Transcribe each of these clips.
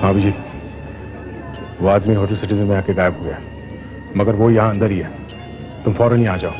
हाँ अभिजीत, वो आदमी होटल सिटीजन में आके गायब हो गया, मगर वो यहाँ अंदर ही है। तुम फौरन ही आ जाओ।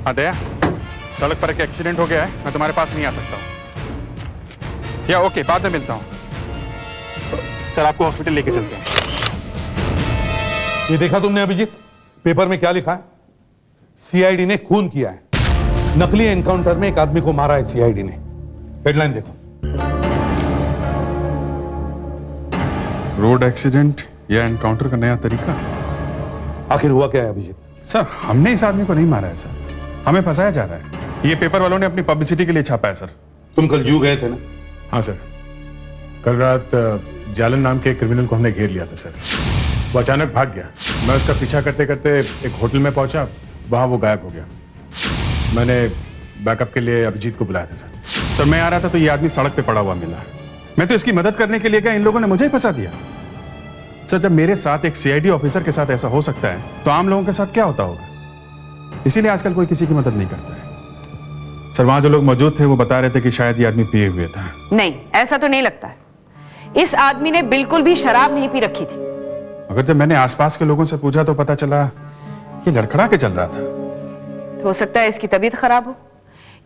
हाँ दया, सड़क पर एक एक्सीडेंट हो गया है, मैं तुम्हारे पास नहीं आ सकता हूँ। या ओके, बाद में मिलता हूँ। सर आपको हॉस्पिटल लेके चलते हैं। ये देखा तुमने अभिजीत, पेपर में क्या लिखा है? सीआईडी ने खून किया है। नकली एनकाउंटर में एक आदमी को मारा है सीआईडी ने। हेडलाइन देखो। रोड एक्सीडेंट या एनकाउंटर का नया तरीका। आखिर हुआ क्या है अभिजीत? सर हमने इस आदमी को नहीं मारा है सर, हमें फंसाया जा रहा है। ये पेपर वालों ने अपनी पब्लिसिटी के लिए छापा है सर। तुम कल जू गए थे ना? हाँ सर, कल रात जालन नाम के एक क्रिमिनल को हमने घेर लिया था सर। वो अचानक भाग गया। मैं उसका पीछा करते करते एक होटल में पहुंचा, वहां वो गायब हो गया। मैंने बैकअप के लिए अभिजीत को बुलाया था सर। सर मैं आ रहा था तो ये आदमी सड़क पे पड़ा हुआ मिला। मैं तो इसकी मदद करने के लिए गया, इन लोगों ने मुझे ही फंसा दिया। सर जब मेरे साथ एक सीआईडी ऑफिसर के साथ ऐसा हो सकता है तो आम लोगों के साथ क्या होता होगा? इसीलिए आजकल कोई किसी की मदद नहीं करता है। सर वहां जो लोग मौजूद थे वो बता रहे थे कि शायद ये आदमी पिए हुए था। नहीं, ऐसा तो नहीं लगता है। इस आदमी ने बिल्कुल भी शराब नहीं पी रखी थी। मगर जब मैंने आसपास के लोगों से पूछा तो पता चला ये लड़खड़ा के चल रहा था। तो हो सकता है इसकी तबीयत खराब हो,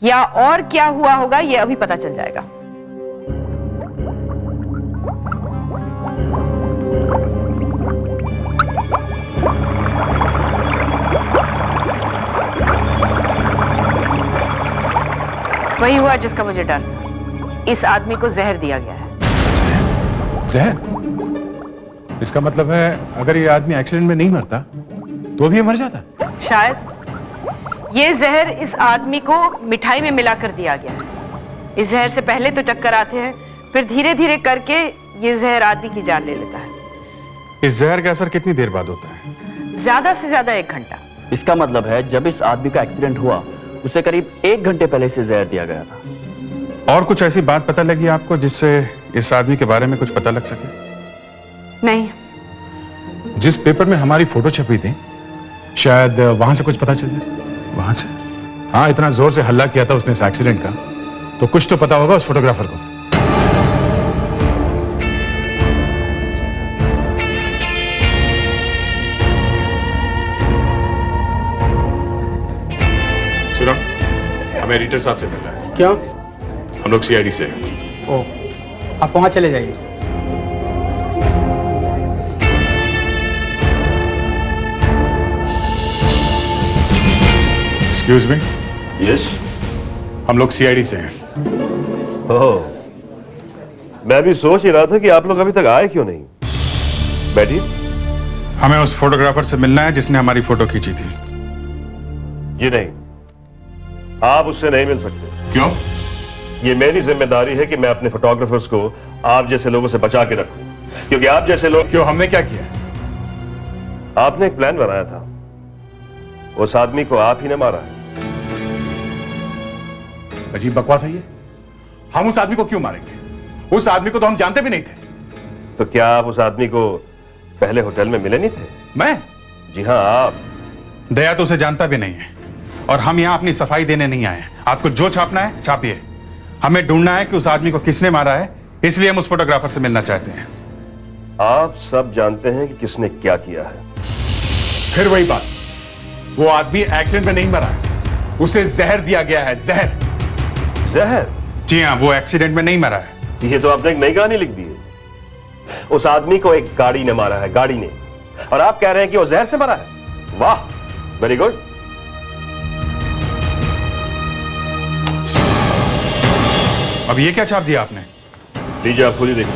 या और क्या हुआ होगा ये अभी पता चल जाएगा। वही हुआ जिसका मुझे डर था। इस आदमी को जहर दिया गया है। जहर? इसका मतलब है अगर ये आदमी एक्सीडेंट में नहीं मरता तो भी ये मर जाता? शायद ये जहर इस आदमी को मिठाई में मिलाकर दिया गया है। इस जहर से पहले तो चक्कर आते हैं, फिर धीरे धीरे करके ये जहर आदमी की जान ले लेता है। इस जहर का असर कितनी देर बाद होता है? ज्यादा से ज्यादा 1 घंटा। इसका मतलब है जब इस आदमी का एक्सीडेंट हुआ उसे करीब 1 घंटे पहले से जहर दिया गया था। और कुछ ऐसी बात पता लगी आपको जिससे इस आदमी के बारे में कुछ पता लग सके? नहीं। जिस पेपर में हमारी फोटो छपी थी, शायद वहां से कुछ पता चल जाए। वहां से? हाँ, इतना जोर से हल्ला किया था उसने इस एक्सीडेंट का, तो कुछ तो पता होगा उस फोटोग्राफर को। सुनो, हमें एडिटर साहब से मिलना है। क्यों? हम लोग सीआईडी से हैं। ओह, आप वहां चले जाइए। Excuse me. यस। हम लोग सीआईडी से हैं। ओह, मैं भी सोच ही रहा था कि आप लोग अभी तक आए क्यों नहीं। बैठिए। हमें उस फोटोग्राफर से मिलना है जिसने हमारी फोटो खींची थी। ये नहीं, आप उससे नहीं मिल सकते। क्यों? ये मेरी जिम्मेदारी है कि मैं अपने फोटोग्राफर्स को आप जैसे लोगों से बचा के रखूं, क्योंकि आप जैसे लोग। क्यों? हमने क्या किया? आपने एक प्लान बनाया था, उस आदमी को आप ही ने मारा है। अजीब बकवास है ये। हम उस आदमी को क्यों मारेंगे? उस आदमी को तो हम जानते भी नहीं थे। तो क्या आप उस आदमी को पहले होटल में मिले नहीं थे? मैं? जी हाँ, आप। दया तो उसे जानता भी नहीं है, और हम यहाँ अपनी सफाई देने नहीं आए हैं। आपको जो छापना है छापिए। हमें ढूंढना है कि उस आदमी को किसने मारा है, इसलिए हम उस फोटोग्राफर से मिलना चाहते हैं। आप सब जानते हैं कि किसने क्या किया है। फिर वही बात, वो आदमी एक्सीडेंट में नहीं मरा है, उसे जहर दिया गया है। जहर? जहर? जी हाँ, वो एक्सीडेंट में नहीं मरा है। ये तो आपने एक नई कहानी लिख दी है। उस आदमी को एक गाड़ी ने मारा है, गाड़ी ने, और आप कह रहे हैं कि वो जहर से मरा है। वाह, वेरी गुड। अब ये क्या छाप दिया आपने? लीजिए, आप खुद ही देखिए।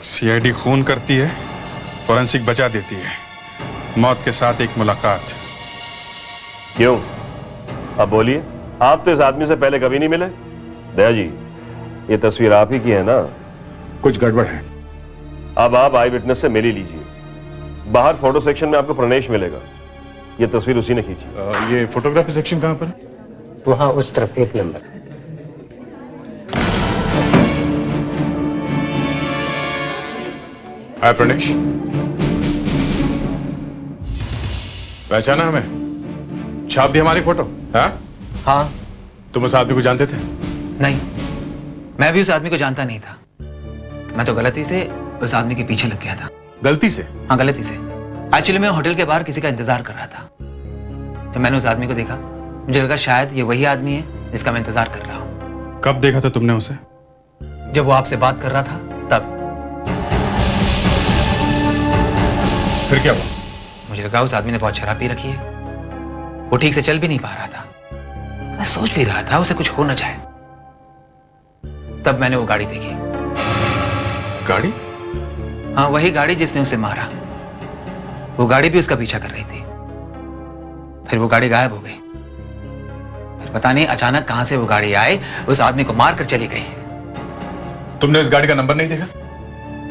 सीआईडी खून करती है, फोरेंसिक बचा देती है, मौत के साथ एक मुलाकात। क्यों? अब बोलिए, आप तो इस आदमी से पहले कभी नहीं मिले। दया जी, ये तस्वीर आप ही की है ना? कुछ गड़बड़ है। अब आप आई विटनेस से मिल ही लीजिए। बाहर फोटो सेक्शन में आपको प्रणेश मिलेगा। ये तस्वीर उसी ने खींची। ये फोटोग्राफी सेक्शन कहाँ पर? वहाँ उस तरफ 1 नंबर। हाय प्रणेश, पहचाना हमें? छाप दी हमारी फोटो? हाँ, हाँ। तुम उस आदमी को जानते थे? नहीं, मैं भी उस आदमी को जानता नहीं था। मैं तो गलती से उस आदमी के पीछे लग गया था। गलती से? हाँ, गलती से। एक्चुअली मैं होटल के बाहर किसी का इंतजार कर रहा था। जब मैंने उस आदमी को देखा, मुझे लगा शायद ये वही आदमी है जिसका मैं इंतजार कर रहा हूँ। कब देखा था तुमने उसे? जब वो आपसे बात कर रहा था तब। फिर क्या हुआ? मुझे लगा उस आदमी ने बहुत शराब पी रखी है, वो ठीक से चल भी नहीं पा रहा था। मैं सोच भी रहा था उसे कुछ हो न जाए। तब मैंने वो गाड़ी देखी। गाड़ी? हाँ, वही गाड़ी जिसने उसे मारा। वो गाड़ी भी उसका पीछा कर रही थी। फिर वो गाड़ी गायब हो गई। फिर पता नहीं अचानक कहां से वो गाड़ी आए, उस आदमी को मारकर चली गई। तुमने इस गाड़ी का नंबर नहीं देखा?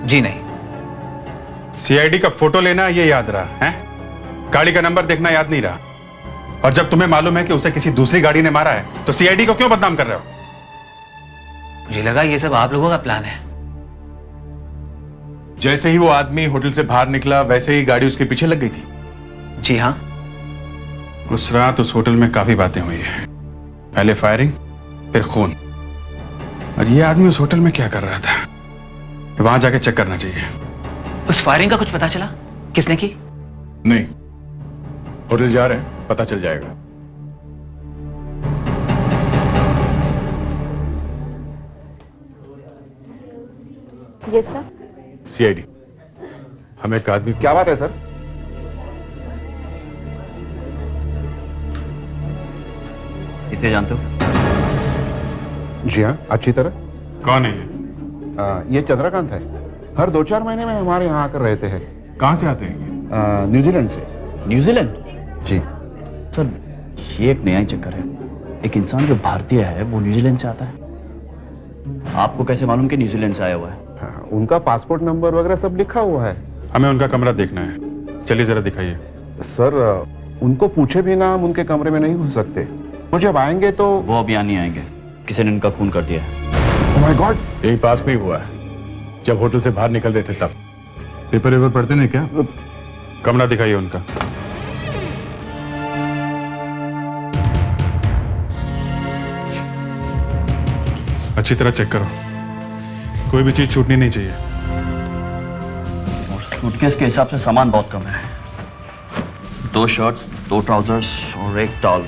जी नहीं। सीआईडी का फोटो लेना ये याद रहा है, गाड़ी का नंबर देखना याद नहीं रहा। और जब तुम्हें मालूम है कि उसे किसी दूसरी गाड़ी ने मारा है, तो सीआईडी को क्यों बदनाम कर रहे हो? मुझे लगा ये सब आप लोगों का प्लान है। जैसे ही वो आदमी होटल से बाहर निकला, वैसे ही गाड़ी उसके पीछे लग गई थी। जी हाँ। उस रात उस होटल में काफी बातें हुई है। पहले फायरिंग, फिर खून। और ये आदमी उस होटल में क्या कर रहा था? वहां जाके चेक करना चाहिए। उस फायरिंग का कुछ पता चला? किसने की? नहीं, होटल जा रहे हैं, पता चल जाएगा। Yes sir. सीआईडी, हमें एक आदमी। क्या बात है सर? इसे जानते हो? जी हाँ, अच्छी तरह। कौन है ये? ये चंद्रकांत है। हर 2-4 महीने में हमारे यहाँ आकर रहते हैं। कहां से आते हैं ये? न्यूजीलैंड से। न्यूजीलैंड? जी। सर, ये एक नया ही चक्कर है। एक इंसान जो भारतीय है वो न्यूजीलैंड से आता है। आपको कैसे मालूम कि न्यूजीलैंड से आया हुआ है? हाँ, उनका पासपोर्ट नंबर वगैरह सब लिखा हुआ है। हमें उनका कमरा देखना है, चलिए जरा दिखाइए। सर, उनको पूछे बिना हम उनके कमरे में नहीं घुस सकते। वो जब आएंगे तो। वो अब यहाँ नहीं आएंगे, किसी ने इनका खून कर दिया है। Oh my God! यही पास में ही हुआ है, जब होटल से बाहर निकल रहे थे तब। पेपर वेपर पढ़ते नहीं क्या? कमरा दिखाइए उनका। अच्छी तरह चेक करो, कोई भी चीज छूटनी नहीं चाहिए। और सूटकेस के हिसाब से सामान बहुत कम है। 2 शर्ट्स, 2 ट्राउजर्स और 1 टॉल।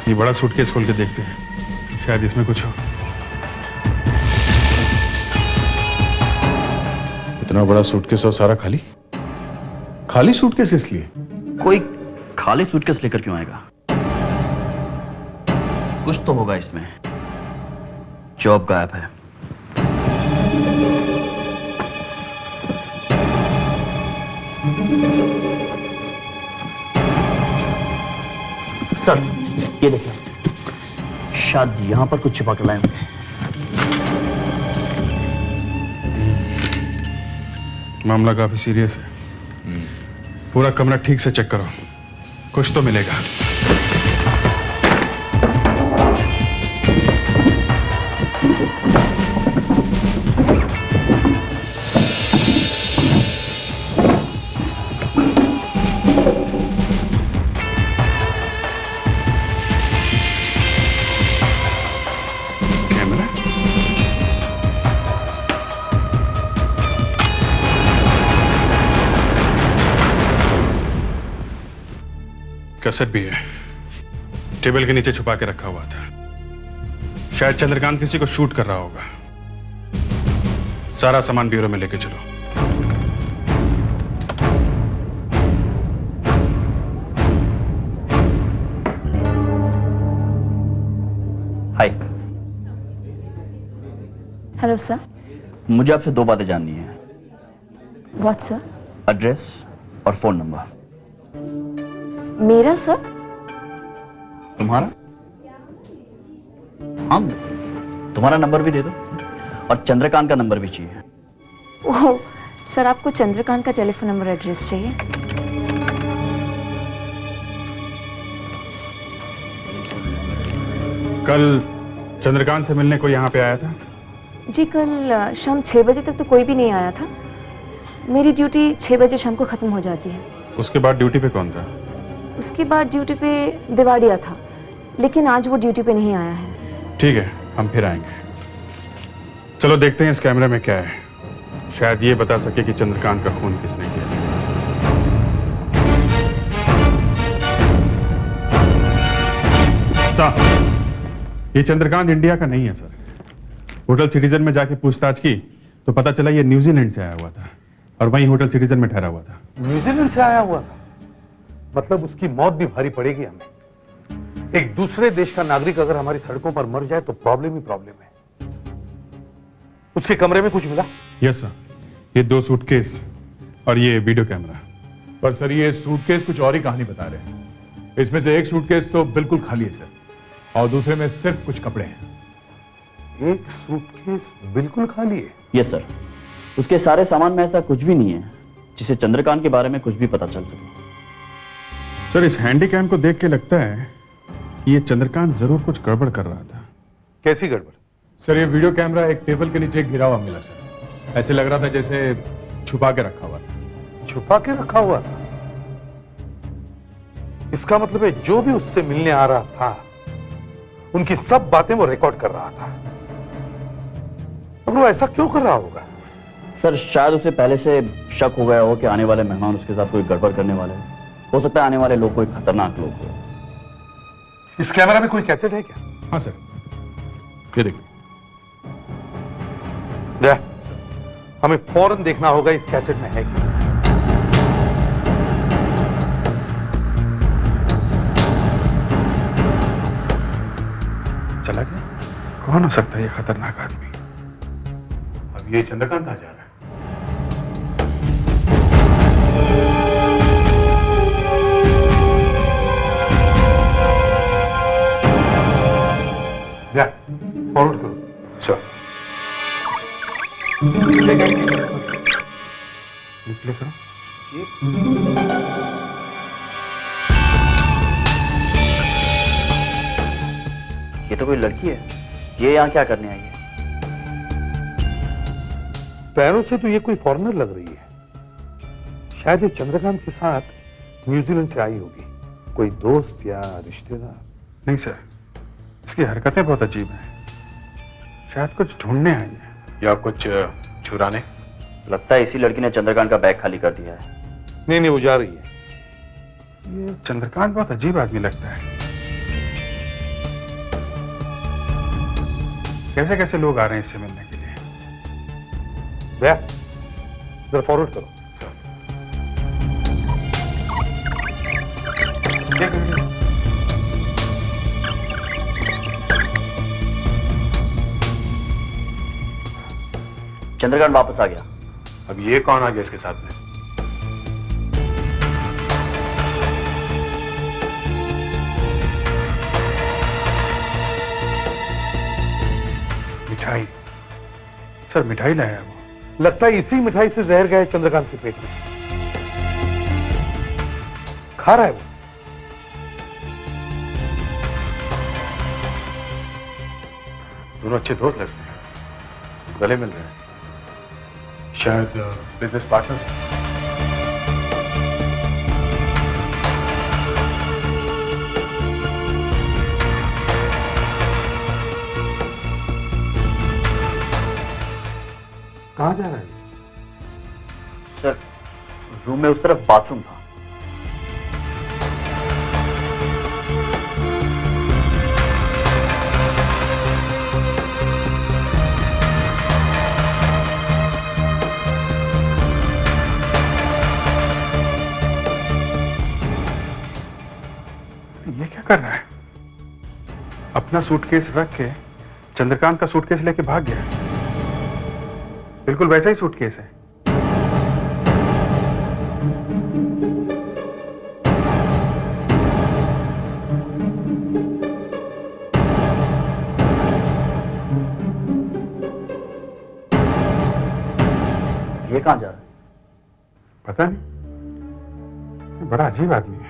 ये बड़ा सूटकेस खोल के देखते हैं, शायद इसमें कुछ हो। इतना बड़ा सूटकेस और सारा खाली? खाली सूटकेस इसलिए? कोई खाली सूटकेस लेकर क्यों आएगा? कुछ तो होगा इसमें। जॉब गायब है। सर, ये देखिए, शायद यहां पर कुछ छिपा कर लाए होंगे। मामला काफी सीरियस है। पूरा कमरा ठीक से चेक करो, कुछ तो मिलेगा। कैमरा? कैसेट भी है, टेबल के नीचे छुपा के रखा हुआ था। शायद चंद्रकांत किसी को शूट कर रहा होगा। सारा सामान ब्यूरो में लेके चलो। Hello sir. मुझे आपसे 2 बातें जाननी है, व्हाट सर? एड्रेस और फोन नंबर। मेरा सर? तुम्हारा? हाँ, तुम्हारा नंबर भी दे दो और चंद्रकांत का नंबर भी चाहिए। ओह सर, आपको चंद्रकांत का टेलीफोन नंबर एड्रेस चाहिए? कल चंद्रकांत से मिलने को यहाँ पे आया था? जी कल शाम 6 बजे तक तो कोई भी नहीं आया था। मेरी ड्यूटी 6 बजे शाम को ख़त्म हो जाती है। उसके बाद ड्यूटी पे कौन था? उसके बाद ड्यूटी पे दिवाड़िया था, लेकिन आज वो ड्यूटी पे नहीं आया है। ठीक है, हम फिर आएंगे। चलो देखते हैं इस कैमरे में क्या है, शायद ये बता सके कि चंद्रकांत का खून किसने किया। साहब, ये चंद्रकांत इंडिया का नहीं है सर। होटल सिटीजन में जाके पूछताछ की तो पता चला ये न्यूजीलैंड से आया हुआ था और वहीं होटल सिटीजन में ठहरा हुआ था। न्यूजीलैंड से आया हुआ था? मतलब उसकी मौत भी भारी पड़ेगी हमें। एक दूसरे देश का नागरिक अगर हमारी सड़कों पर मर जाए तो प्रॉब्लम ही प्रॉब्लम है। उसके कमरे में कुछ मिला? यस सर, ये 2 सूटकेस और ये वीडियो कैमरा। पर सर ये सूटकेस कुछ और ही कहानी बता रहे हैं। इसमें से एक सूटकेस तो बिल्कुल खाली है सर और दूसरे में सिर्फ कुछ कपड़े हैं। एक सूटकेस बिल्कुल खाली है? यस सर, उसके सारे सामान में ऐसा कुछ भी नहीं है जिसे चंद्रकांत के बारे में कुछ भी पता चल सके। सर इस हैंडीकैम को देख के लगता है ये चंद्रकांत जरूर कुछ गड़बड़ कर रहा था। कैसी गड़बड़? सर ये वीडियो कैमरा एक टेबल के नीचे गिरा हुआ मिला सर। ऐसे लग रहा था जैसे छुपा के रखा हुआ था। छुपा के रखा हुआ था? इसका मतलब है जो भी उससे मिलने आ रहा था उनकी सब बातें वो रिकॉर्ड कर रहा था। अब वो ऐसा क्यों कर रहा होगा? सर शायद उसे पहले से शक हो गया हो कि आने वाले मेहमान उसके साथ कोई गड़बड़ करने वाले हैं। हो सकता है आने वाले लोग कोई खतरनाक लोग हो। इस कैमरा में कोई कैसेट है क्या? हाँ सर, ये देखिए। हमें फौरन देखना होगा इस कैसेट में है क्या। चला गया? कौन हो सकता है ये खतरनाक आदमी? अब ये चंद्रकांत आ जा रहा है। फॉरवर्ड करो। सर प्ले करो। ये तो कोई लड़की है। ये यहाँ क्या करने आई है? पैरों से तो ये कोई फॉरेनर लग रही है। शायद ये चंद्रकांत के साथ न्यूजीलैंड से आई होगी, कोई दोस्त या रिश्तेदार। नहीं सर, इसकी हरकतें बहुत अजीब हैं। शायद कुछ ढूंढने आई है या कुछ चुराने। लगता है इसी लड़की ने चंद्रकांत का बैग खाली कर दिया है। नहीं वो जा रही है। ये चंद्रकांत बहुत अजीब आदमी लगता है। कैसे कैसे लोग आ रहे हैं इससे मिलने के लिए। भैया जरा फॉरवर्ड करो। चंद्रकांत वापस आ गया। अब ये कौन आ गया इसके साथ में? मिठाई। सर मिठाई लाया है वो। लगता है इसी मिठाई से जहर गया चंद्रकांत के पेट में। खा रहा है वो। दोनों अच्छे दोस्त लगते हैं, गले मिल रहे हैं। शायद बिजनेस पार्टनर। कहां जा रहा है? सर रूम में उस तरफ बाथरूम था। ये क्या कर रहा है? अपना सूटकेस रख के चंद्रकांत का सूटकेस लेके भाग गया। बिल्कुल वैसा ही सूटकेस है। ये कहाँ जा रहा है? पता नहीं, बड़ा अजीब आदमी है।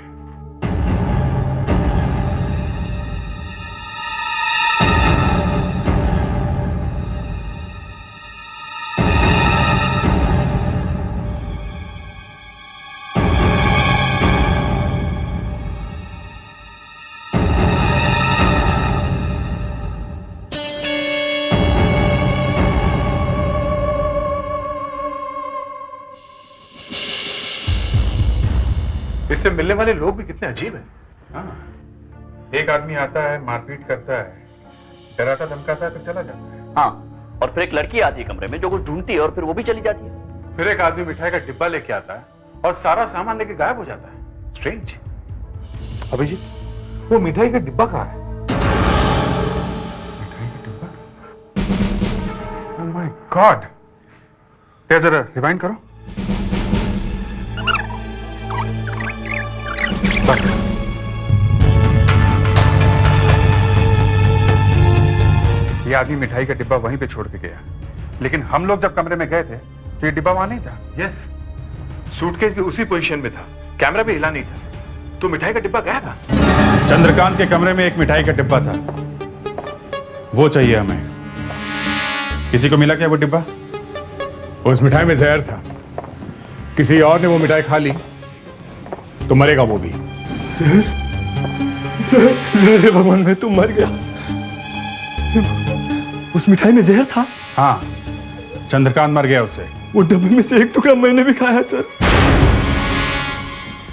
इससे मिलने वाले लोग भी कितने अजीब हैं। हाँ, एक आदमी आता है, मारपीट करता है, डराता धमकाता है, फिर चला जाता है। हाँ, और फिर एक लड़की आती है कमरे में जो कुछ ढूंढती है और फिर वो भी चली जाती है। फिर एक आदमी मिठाई का डिब्बा लेके आता है और सारा सामान लेके गायब हो जाता है। स्ट्रेंज। अभिजीत, वो मिठाई का डिब्बा कहाँ है? मिठाई का डिब्बा? Oh my God! क्या जरा रिवाइंड करो। ये आदमी मिठाई का डिब्बा वहीं पे छोड़ के गया, लेकिन हम लोग जब कमरे में गए थे तो ये डिब्बा वहां नहीं था। यस, सूटकेस भी उसी पोजीशन में था, कैमरा भी हिला नहीं था, तो मिठाई का डिब्बा गया था। चंद्रकांत के कमरे में एक मिठाई का डिब्बा था, वो चाहिए हमें। किसी को मिला क्या वो डिब्बा? उस मिठाई में जहर था, किसी और ने वो मिठाई खा ली तो मरेगा वो भी। जहर भगवान, मैं तो मर गया। उस मिठाई में जहर था? हाँ, चंद्रकांत मर गया उससे। वो डब्बे में से एक टुकड़ा मैंने भी खाया सर।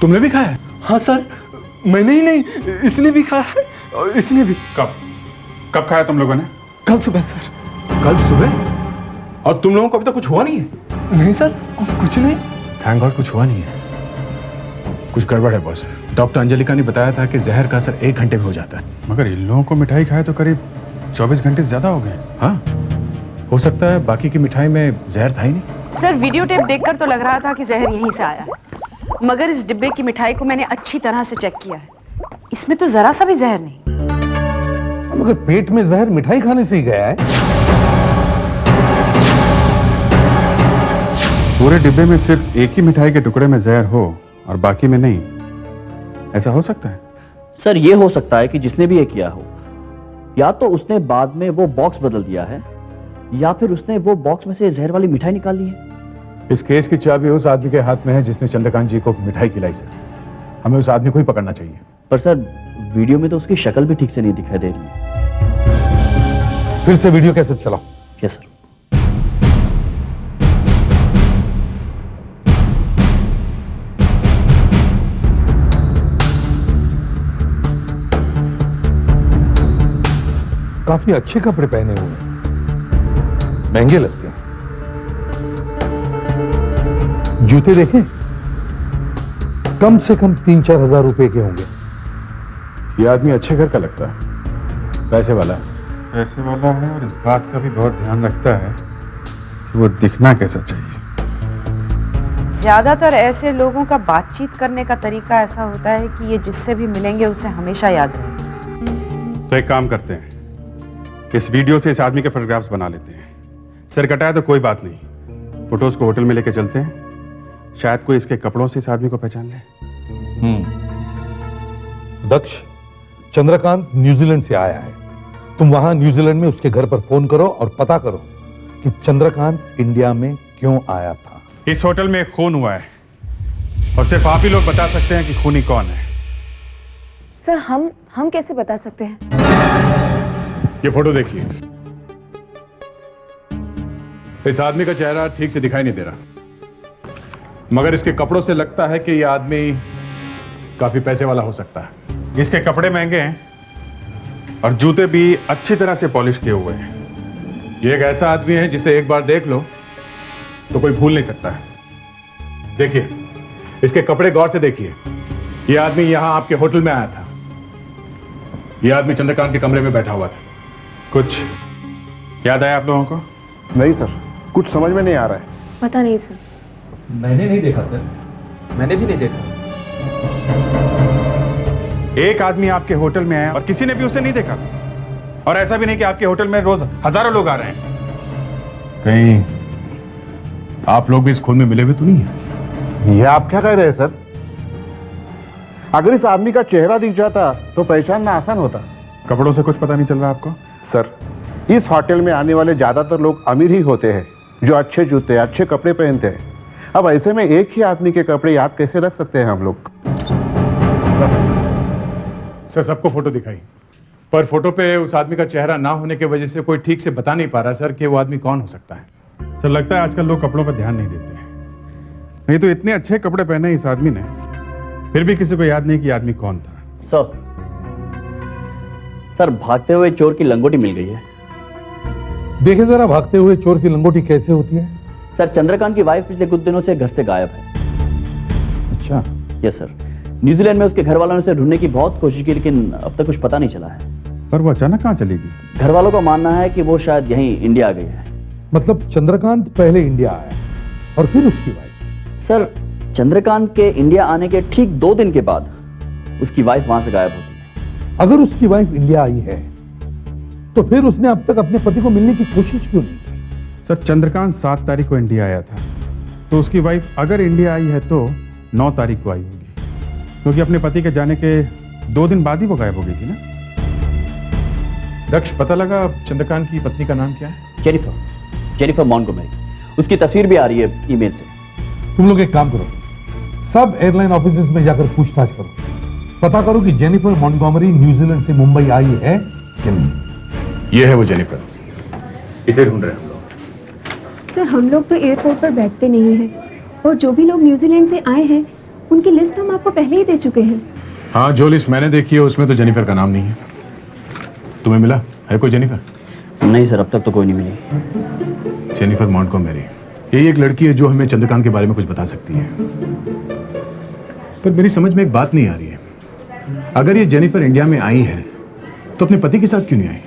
तुमने भी खाया? हाँ सर, मैंने ही नहीं, इसने भी खाया है और इसने भी। कब खाया तुम लोगों ने? कल सुबह सर। कल सुबह? और तुम लोगों को अभी तक कुछ हुआ नहीं है? नहीं सर, कुछ नहीं। थैंक गॉड कुछ हुआ नहीं है। कुछ गड़बड़ है बॉस। डॉक्टर अंजलिका ने बताया था कि जहर का असर 1 घंटे में हो जाता है। मगर इन लोगों को मिठाई खाए तो करीब 24 घंटे से ज्यादा हो गए। हाँ, हो सकता है बाकी की मिठाई में जहर था ही नहीं। सर, वीडियो टेप देखकर तो लग रहा था कि जहर यहीं से आया है, मगर इस डिब्बे की मिठाई को मैंने अच्छी तरह से चेक किया है, इसमें तो जरा सा भी जहर नहीं। मगर पेट में जहर मिठाई खाने से ही गया है। पूरे डिब्बे में सिर्फ एक ही मिठाई के टुकड़े में जहर हो और बाकी में नहीं, ऐसा हो सकता है? सर, ये हो सकता है कि जिसने भी ये किया हो, या तो उसने बाद में वो बॉक्स बदल दिया है, या फिर उसने वो बॉक्स में से जहर वाली मिठाई निकाल ली है। इस केस की चाबी उस आदमी के हाथ में है जिसने चंद्रकांत जी को मिठाई खिलाई सर। हमें उस आदमी को ही पकड़ना चाहिए। पर सर, वीडियो में तो उसकी शक्ल भी ठीक से नहीं दिखाई दे रही है। फिर से वीडियो कैसे चलाओ? Yes sir. काफी अच्छे कपड़े पहने हुए हैं, महंगे लगते हैं। जूते देखें, कम से कम 3-4 हजार रुपए के होंगे। ये आदमी अच्छे घर का लगता है, पैसे वाला है। पैसे वाला है और इस बात का भी बहुत ध्यान रखता है कि वो दिखना कैसा चाहिए। ज्यादातर ऐसे लोगों का बातचीत करने का तरीका ऐसा होता है कि ये जिससे भी मिलेंगे उसे हमेशा याद रहेगा। तो एक काम करते हैं, इस वीडियो से इस आदमी के फोटोग्राफ्स बना लेते हैं। सिर कटाया तो कोई बात नहीं, फोटोज को होटल में लेके चलते हैं, शायद कोई इसके कपड़ों से इस आदमी को पहचान ले। दक्ष, चंद्रकांत न्यूजीलैंड से आया है। तुम वहां न्यूजीलैंड में उसके घर पर फोन करो और पता करो कि चंद्रकांत इंडिया में क्यों आया था। इस होटल में एक खून हुआ है और सिर्फ आप ही लोग बता सकते हैं कि खूनी कौन है। सर, हम कैसे बता सकते हैं? ये फोटो देखिए। इस आदमी का चेहरा ठीक से दिखाई नहीं दे रहा, मगर इसके कपड़ों से लगता है कि यह आदमी काफी पैसे वाला हो सकता है। इसके कपड़े महंगे हैं और जूते भी अच्छी तरह से पॉलिश किए हुए हैं। ये एक ऐसा आदमी है जिसे एक बार देख लो तो कोई भूल नहीं सकता है। देखिए, इसके कपड़े गौर से देखिए। यह आदमी यहां आपके होटल में आया था। यह आदमी चंद्रकांत के कमरे में बैठा हुआ था। कुछ याद आया आप लोगों को? नहीं सर, कुछ समझ में नहीं आ रहा है। पता नहीं सर। मैंने नहीं देखा सर, मैंने भी नहीं देखा। एक आदमी आपके होटल में आया और किसी ने भी उसे नहीं देखा। और ऐसा भी नहीं कि आपके होटल में रोज हजारों लोग आ रहे हैं। कहीं आप लोग भी इस खून में मिले हुए तो नहीं है? ये आप क्या कह रहे हैं सर? अगर इस आदमी का चेहरा दिख जाता तो पहचानना आसान होता। कपड़ों से कुछ पता नहीं चल रहा आपको? सर, इस होटल में आने वाले ज्यादातर लोग अमीर ही होते हैं, जो अच्छे जूते अच्छे कपड़े पहनते हैं। अब ऐसे में एक ही आदमी के कपड़े याद कैसे रख सकते हैं हम लोग? सर सबको फोटो दिखाई, पर फोटो पे उस आदमी का चेहरा ना होने की वजह से कोई ठीक से बता नहीं पा रहा सर कि वो आदमी कौन हो सकता है। सर लगता है आजकल लोग कपड़ों पर ध्यान नहीं देते। नहीं तो इतने अच्छे कपड़े पहने इस आदमी ने, फिर भी किसी को याद नहीं कि आदमी कौन था। सर भागते हुए चोर की लंगोटी मिल गई है। देखे जरा भागते हुए चोर की लंगोटी कैसे होती है? सर चंद्रकांत की वाइफ पिछले कुछ दिनों से घर से गायब है। अच्छा। यस सर, न्यूजीलैंड में उसके घर वालों ने उसे ढूंढने की बहुत कोशिश की, लेकिन अब तक कुछ पता नहीं चला है। पर वो अचानक कहाँ चली गई? घर वालों का मानना है कि वो शायद यहीं इंडिया आ गई है। मतलब चंद्रकांत पहले इंडिया आया और फिर उसकी वाइफ? सर चंद्रकांत के इंडिया आने के ठीक 2 दिन के बाद उसकी वाइफ वहां से गायब होती है। अगर उसकी वाइफ इंडिया आई है तो फिर उसने अब तक अपने पति को मिलने की कोशिश क्यों नहीं की? सर चंद्रकांत 7 तारीख को इंडिया आया था, तो उसकी वाइफ अगर इंडिया आई है तो 9 तारीख को आई होगी, क्योंकि अपने पति के जाने के 2 दिन बाद ही वो गायब हो गई थी ना। दक्ष, पता लगा चंद्रकांत की पत्नी का नाम क्या है? Jennifer Montgomery. उसकी तस्वीर भी आ रही है ईमेल से। तुम लोग एक काम करो, सब एयरलाइन ऑफिसेज में जाकर पूछताछ करो, पता करो कि जेनिफर मॉन्टगोमेरी न्यूजीलैंड से मुंबई आई है कि नहीं। ये है वो जेनिफर, इसे ढूंढ रहे हैं हम लोग। सर हम लोग तो एयरपोर्ट पर बैठते नहीं हैं, और जो भी लोग न्यूजीलैंड से आए हैं उनकी लिस्ट हम आपको पहले ही दे चुके हैं। हाँ, जो लिस्ट मैंने देखी है उसमें तो जेनिफर का नाम नहीं है। तुम्हें मिला है कोई जेनिफर? नहीं सर, अब तक तो कोई नहीं मिली। जेनिफर मॉन्टगोमेरी यही एक लड़की है जो हमें चंद्रकांत के बारे में कुछ बता सकती है। पर मेरी समझ में एक बात नहीं आ रही है, अगर ये जेनिफर इंडिया में आई है तो अपने पति के साथ क्यों नहीं आई,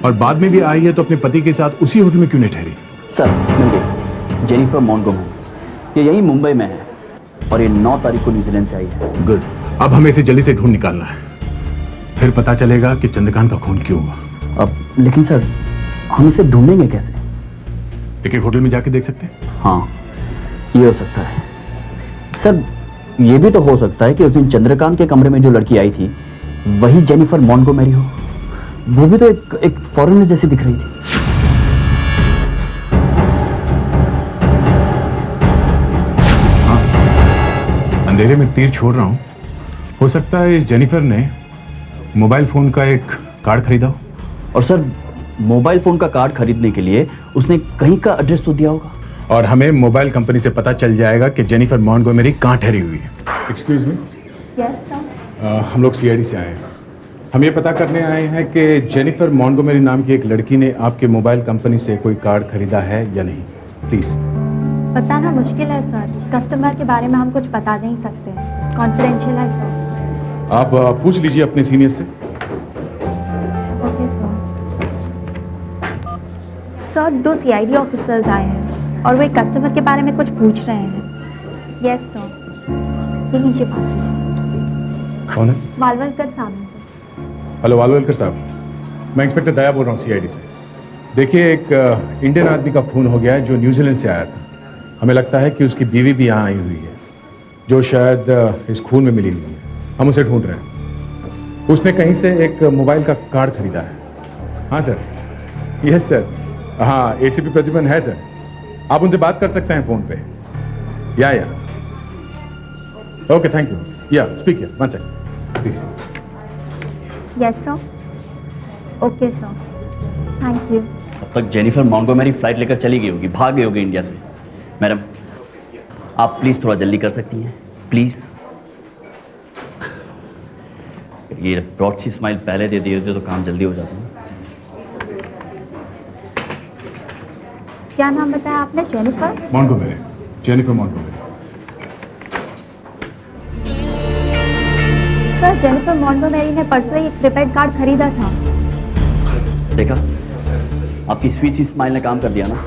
और बाद में भी आई है तो अपने पति के साथ उसी होटल में क्यों नहीं ठहरी? सर मिल गई, जेनिफर मॉन्टगोमेरी। ये यही मुंबई में है और ये 9 तारीख को न्यूजीलैंड से आई है। गुड, अब हमें इसे जल्दी से ढूंढ निकालना है, फिर पता चलेगा कि चंद्रकांत का खून क्यों हुआ। अब लेकिन सर हम इसे ढूंढेंगे कैसे? एक होटल में जाके देख सकते हैं। हाँ ये हो सकता है सर। ये भी तो हो सकता है कि उस दिन चंद्रकांत के कमरे में जो लड़की आई थी वही जेनिफर मॉन्टगोमेरी हो। वो भी तो एक फॉरेनर जैसी दिख रही थी। हाँ, अंधेरे में तीर छोड़ रहा हूं, हो सकता है इस जेनिफर ने मोबाइल फोन का एक कार्ड खरीदा हो। और सर मोबाइल फोन का कार्ड खरीदने के लिए उसने कहीं का एड्रेस तो दिया होगा, और हमें मोबाइल कंपनी से पता चल जाएगा कि जेनिफर मॉन्टगोमेरी कहाँ ठहरी हुई है। Excuse me. Yes sir. हम लोग सीआईडी से आए हैं। हम ये पता करने आए हैं कि जेनिफर मॉन्टगोमेरी नाम की एक लड़की ने आपके मोबाइल कंपनी से कोई कार्ड खरीदा है या नहीं। प्लीज। बताना मुश्किल है सर, कस्टमर के बारे में हम कुछ बता नहीं सकते, कॉन्फिडेंशियल है सर। आप पूछ लीजिए अपने सीनियर से। Okay sir. 2 सीआईडी ऑफिसर्स आए हैं और वो एक कस्टमर के बारे में कुछ पूछ रहे हैं। Yes sir. ये लीजिए बात। कौन है? वालवलकर साहब हैं सर। हेलो वालवलकर साहब, मैं इंस्पेक्टर दया बोल रहा हूँ सीआईडी से। देखिए, एक इंडियन आदमी का खून हो गया है जो न्यूजीलैंड से आया था। हमें लगता है कि उसकी बीवी भी यहाँ आई हुई है, जो शायद इस खून में मिली हुई है। हम उसे ढूंढ रहे हैं। उसने कहीं से एक मोबाइल का कार्ड खरीदा है। हाँ सर। Yes sir. हाँ, एसीपी प्रतिबंध है सर, आप उनसे बात कर सकते हैं फोन पे। या ओके, थैंक यू। या speak here, 1 second please. Yes sir. Okay sir, thank you. अब तक जेनिफर मॉन्टगोमेरी फ्लाइट लेकर चली गई होगी, भाग गई होगी इंडिया से। मैडम आप प्लीज थोड़ा जल्दी कर सकती हैं प्लीज। ये ब्रॉड सी स्माइल पहले दे दिए होते तो काम जल्दी हो जाता। क्या नाम बताया आपने? Jennifer Montgomery. Jennifer Montgomery. Sir, Jennifer Montgomery ने परसों एक प्रीपेड कार्ड खरीदा था। देखा, आपकी स्वीट सी स्माइल ने काम कर दिया ना।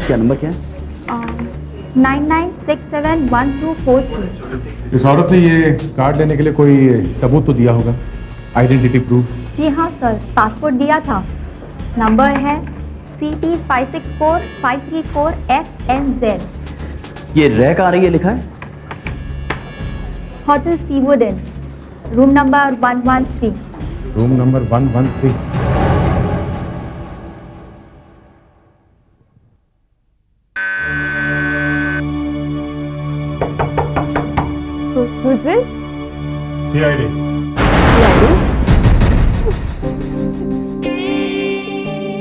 क्या नंबर क्या है? 99671243। इस औरत ने ये कार्ड लेने के लिए कोई सबूत तो दिया होगा, आइडेंटिटी प्रूफ? जी हाँ सर, पासपोर्ट दिया था। नंबर है CT534534FNZ। ये रैक आ रही है लिखा है? Hotel Seawood in, room number 113। Room number 113। Who's this? CID।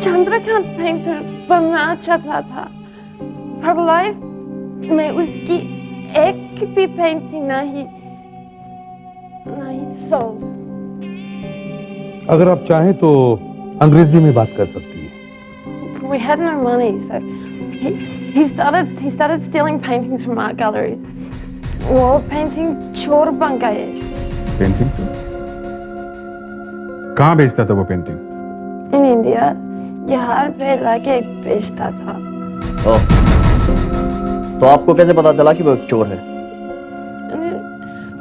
Chandrakant painter बनना चाहता था, पर लाइफ में उसकी एक भी पेंटिंग नहीं सोल्ड। अगर आप चाहें तो अंग्रेजी में बात कर सकती हैं। We had no money, so he started stealing paintings from art galleries. वो पेंटिंग चोर बन गए। पेंटिंग? कहाँ बेचता था वो पेंटिंग? In India, यहाँ पे लाके बेचता था। ओह, तो आपको कैसे पता चला कि वो एक चोर है?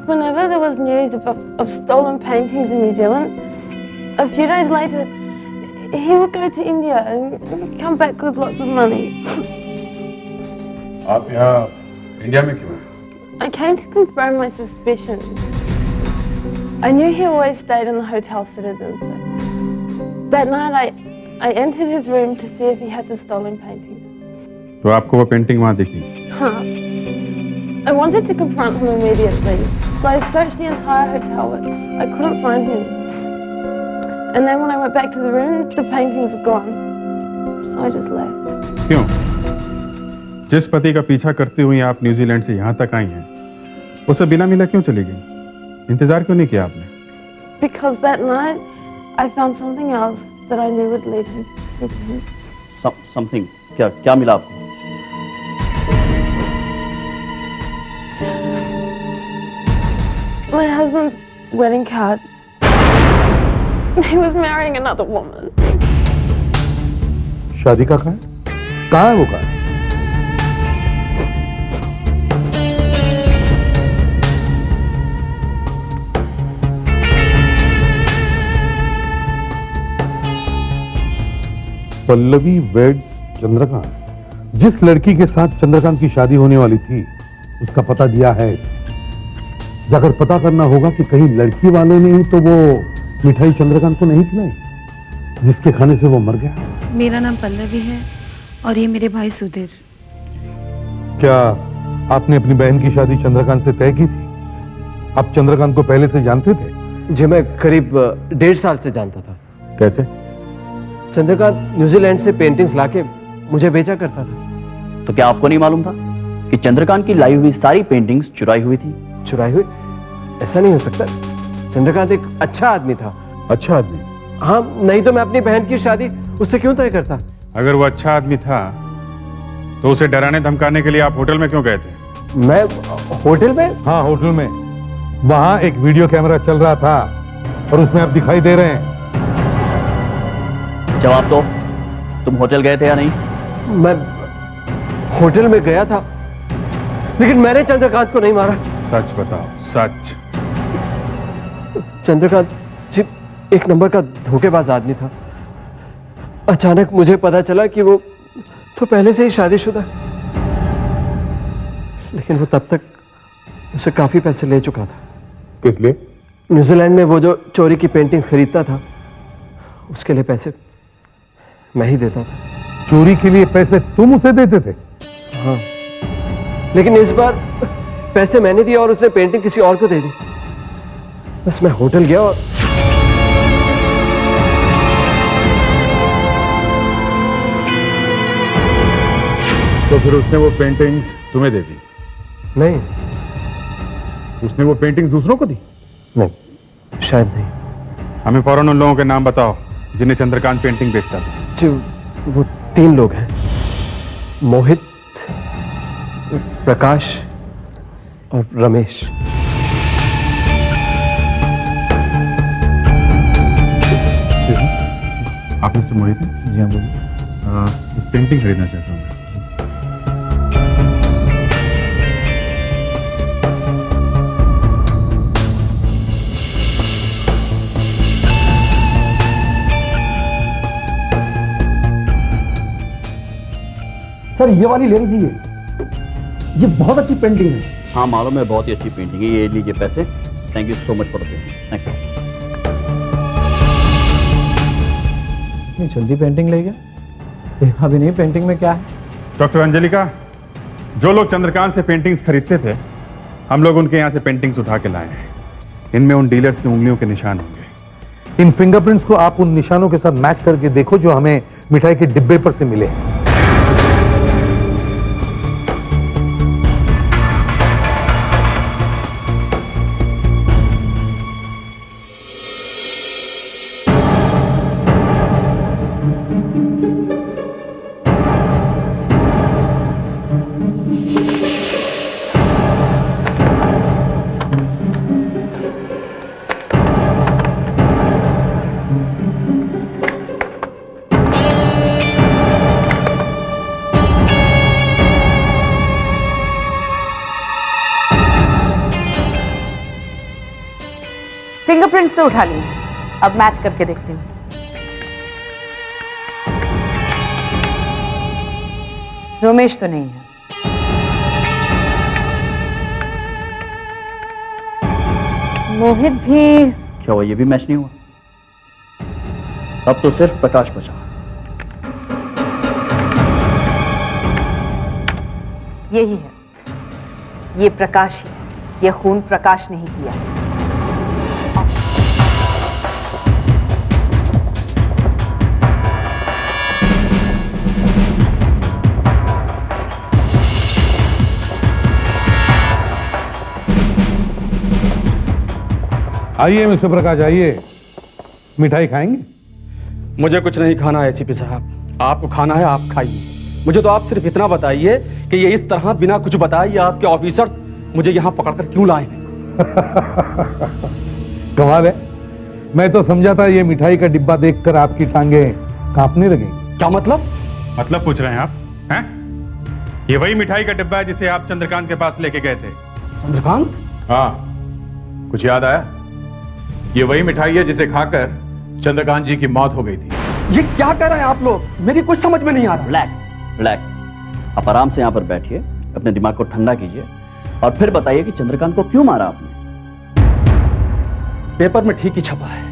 Whenever there was news of stolen paintings in New Zealand, a few days later, he would go to India and come back with lots of money. आप यहाँ इंडिया में क्यों हैं? I came to confirm my suspicion. I knew he always stayed in the Hotel Citizen. So that night, I entered his room to see if he had the stolen paintings. तो आपको वो painting वहां दिखी? Huh. I wanted to confront him immediately, so I searched the entire hotel, but I couldn't find him. And then when I went back to the room, the paintings were gone. So I just left. क्यों? जिस पति का पीछा करते हुए आप New Zealand से यहाँ तक आई हैं, उसे बिना मिला क्यों चली गई? इंतजार क्यों नहीं किया आपने? Because that night, I found something else that I knew would lead him. Something? क्या मिला आपको? My husband's wedding card. He was marrying another woman. शादी का कार्ड? कहाँ है वो कार्ड? पल्लवी वेड्स चंद्रकांत। जिस लड़की के साथ चंद्रकांत की शादी होने वाली थी, उसका पता दिया है इसने। जाकर पता करना होगा कि कहीं लड़की वालों ने ही तो वो मिठाई चंद्रकांत को नहीं खिलाई, जिसके खाने से वो मर गया। मेरा नाम पल्लवी है और ये मेरे भाई सुधीर। क्या आपने अपनी बहन की शादी चंद्रकांत से तय की थी? आप चंद्रकांत को पहले से जानते थे? जी, मैं करीब 1.5 साल से जानता था। कैसे? चंद्रकांत न्यूजीलैंड से पेंटिंग्स लाके मुझे बेचा करता था। तो क्या आपको नहीं मालूम था कि चंद्रकांत की लाई हुई सारी पेंटिंग्स चुराई हुई थी? चुराई हुई? ऐसा नहीं हो सकता। चंद्रकांत एक अच्छा आदमी था। अच्छा आदमी? हाँ, नहीं तो मैं अपनी बहन की शादी उससे क्यों तय करता? अगर वो अच्छा आदमी था, तो उसे डराने धमकाने के लिए आप होटल में क्यों गए थे? मैं होटल में? हाँ, होटल में। वहां एक वीडियो कैमरा चल रहा था और उसमें आप दिखाई दे रहे हैं। जवाब दो, तुम होटल गए थे या नहीं? मैं होटल में गया था, लेकिन मैंने चंद्रकांत को नहीं मारा। सच बताओ, सच। चंद्रकांत जी एक नंबर का धोखेबाज आदमी था। अचानक मुझे पता चला कि वो तो पहले से ही शादीशुदा है, लेकिन वो तब तक उसे काफी पैसे ले चुका था। किस लिए? न्यूजीलैंड में वो जो चोरी की पेंटिंग्स खरीदता था, उसके लिए पैसे मैं ही देता था। चोरी के लिए पैसे तुम उसे देते थे? हाँ, लेकिन इस बार पैसे मैंने दिए और उसने पेंटिंग किसी और को दे दी। बस मैं होटल गया और तो फिर उसने वो पेंटिंग्स तुम्हें दे दी? नहीं। उसने वो पेंटिंग्स दूसरों को दी? नहीं, शायद नहीं। हमें फौरन उन लोगों के नाम बताओ जिन्हें चंद्रकांत पेंटिंग बेचता था। जो वो 3 लोग हैं, मोहित, प्रकाश और रमेश। आप मिस्टर मोहित हैं? जी हाँ, बोलिए। पेंटिंग खरीदना चाहता हूँ। सर ये वाली ले लीजिए, ये बहुत अच्छी पेंटिंग है। हाँ मालूम है, बहुत ही अच्छी पेंटिंग है। ये लीजिए पैसे। Thank you so much for the painting. Thanks. इतनी जल्दी पेंटिंग ले गया, देखा भी नहीं पेंटिंग में क्या है। डॉक्टर अंजलिका, जो लोग चंद्रकांत से पेंटिंग्स खरीदते थे, हम लोग उनके यहाँ से पेंटिंग्स उठा के लाए हैं। इनमें उन डीलर्स की उंगलियों के निशान होंगे। इन फिंगरप्रिंट्स को आप उन निशानों के साथ मैच करके देखो जो हमें मिठाई के डिब्बे पर से मिले हैं। फिंगरप्रिंट्स तो उठा लिए, अब मैच करके देखती हूँ। रोमेश तो नहीं है। मोहित भी। क्या हुआ, ये भी मैच नहीं हुआ? अब तो सिर्फ प्रकाश बचा। यही है, ये प्रकाश ही है। ये खून प्रकाश नहीं किया। आइए मिस्टर प्रकाश, आइए, मिठाई खाएंगे? मुझे कुछ नहीं खाना है एसीपी साहब, आपको खाना है आप खाइए। मुझे तो आप सिर्फ इतना बताइए कि ये इस तरह बिना कुछ बताए ये आपके ऑफिसर्स मुझे यहाँ पकड़कर क्यों लाए हैं? कमाल है, मैं तो समझा था ये मिठाई का डिब्बा देखकर आपकी टांगे कांपने लगेंगी। क्या मतलब? मतलब पूछ रहे हैं आप? हैं? ये वही मिठाई का डिब्बा है जिसे आप चंद्रकांत के पास लेके गए थे। चंद्रकांत? हाँ, कुछ याद आया? ये वही मिठाई है जिसे खाकर चंद्रकांत जी की मौत हो गई थी। ये क्या कह रहे हैं आप लोग? मेरी कुछ समझ में नहीं आ रहा। रिलैक्स रिलैक्स, आप आराम से यहाँ पर बैठिए, अपने दिमाग को ठंडा कीजिए और फिर बताइए कि चंद्रकांत को क्यों मारा आपने? पेपर में ठीक ही छपा है,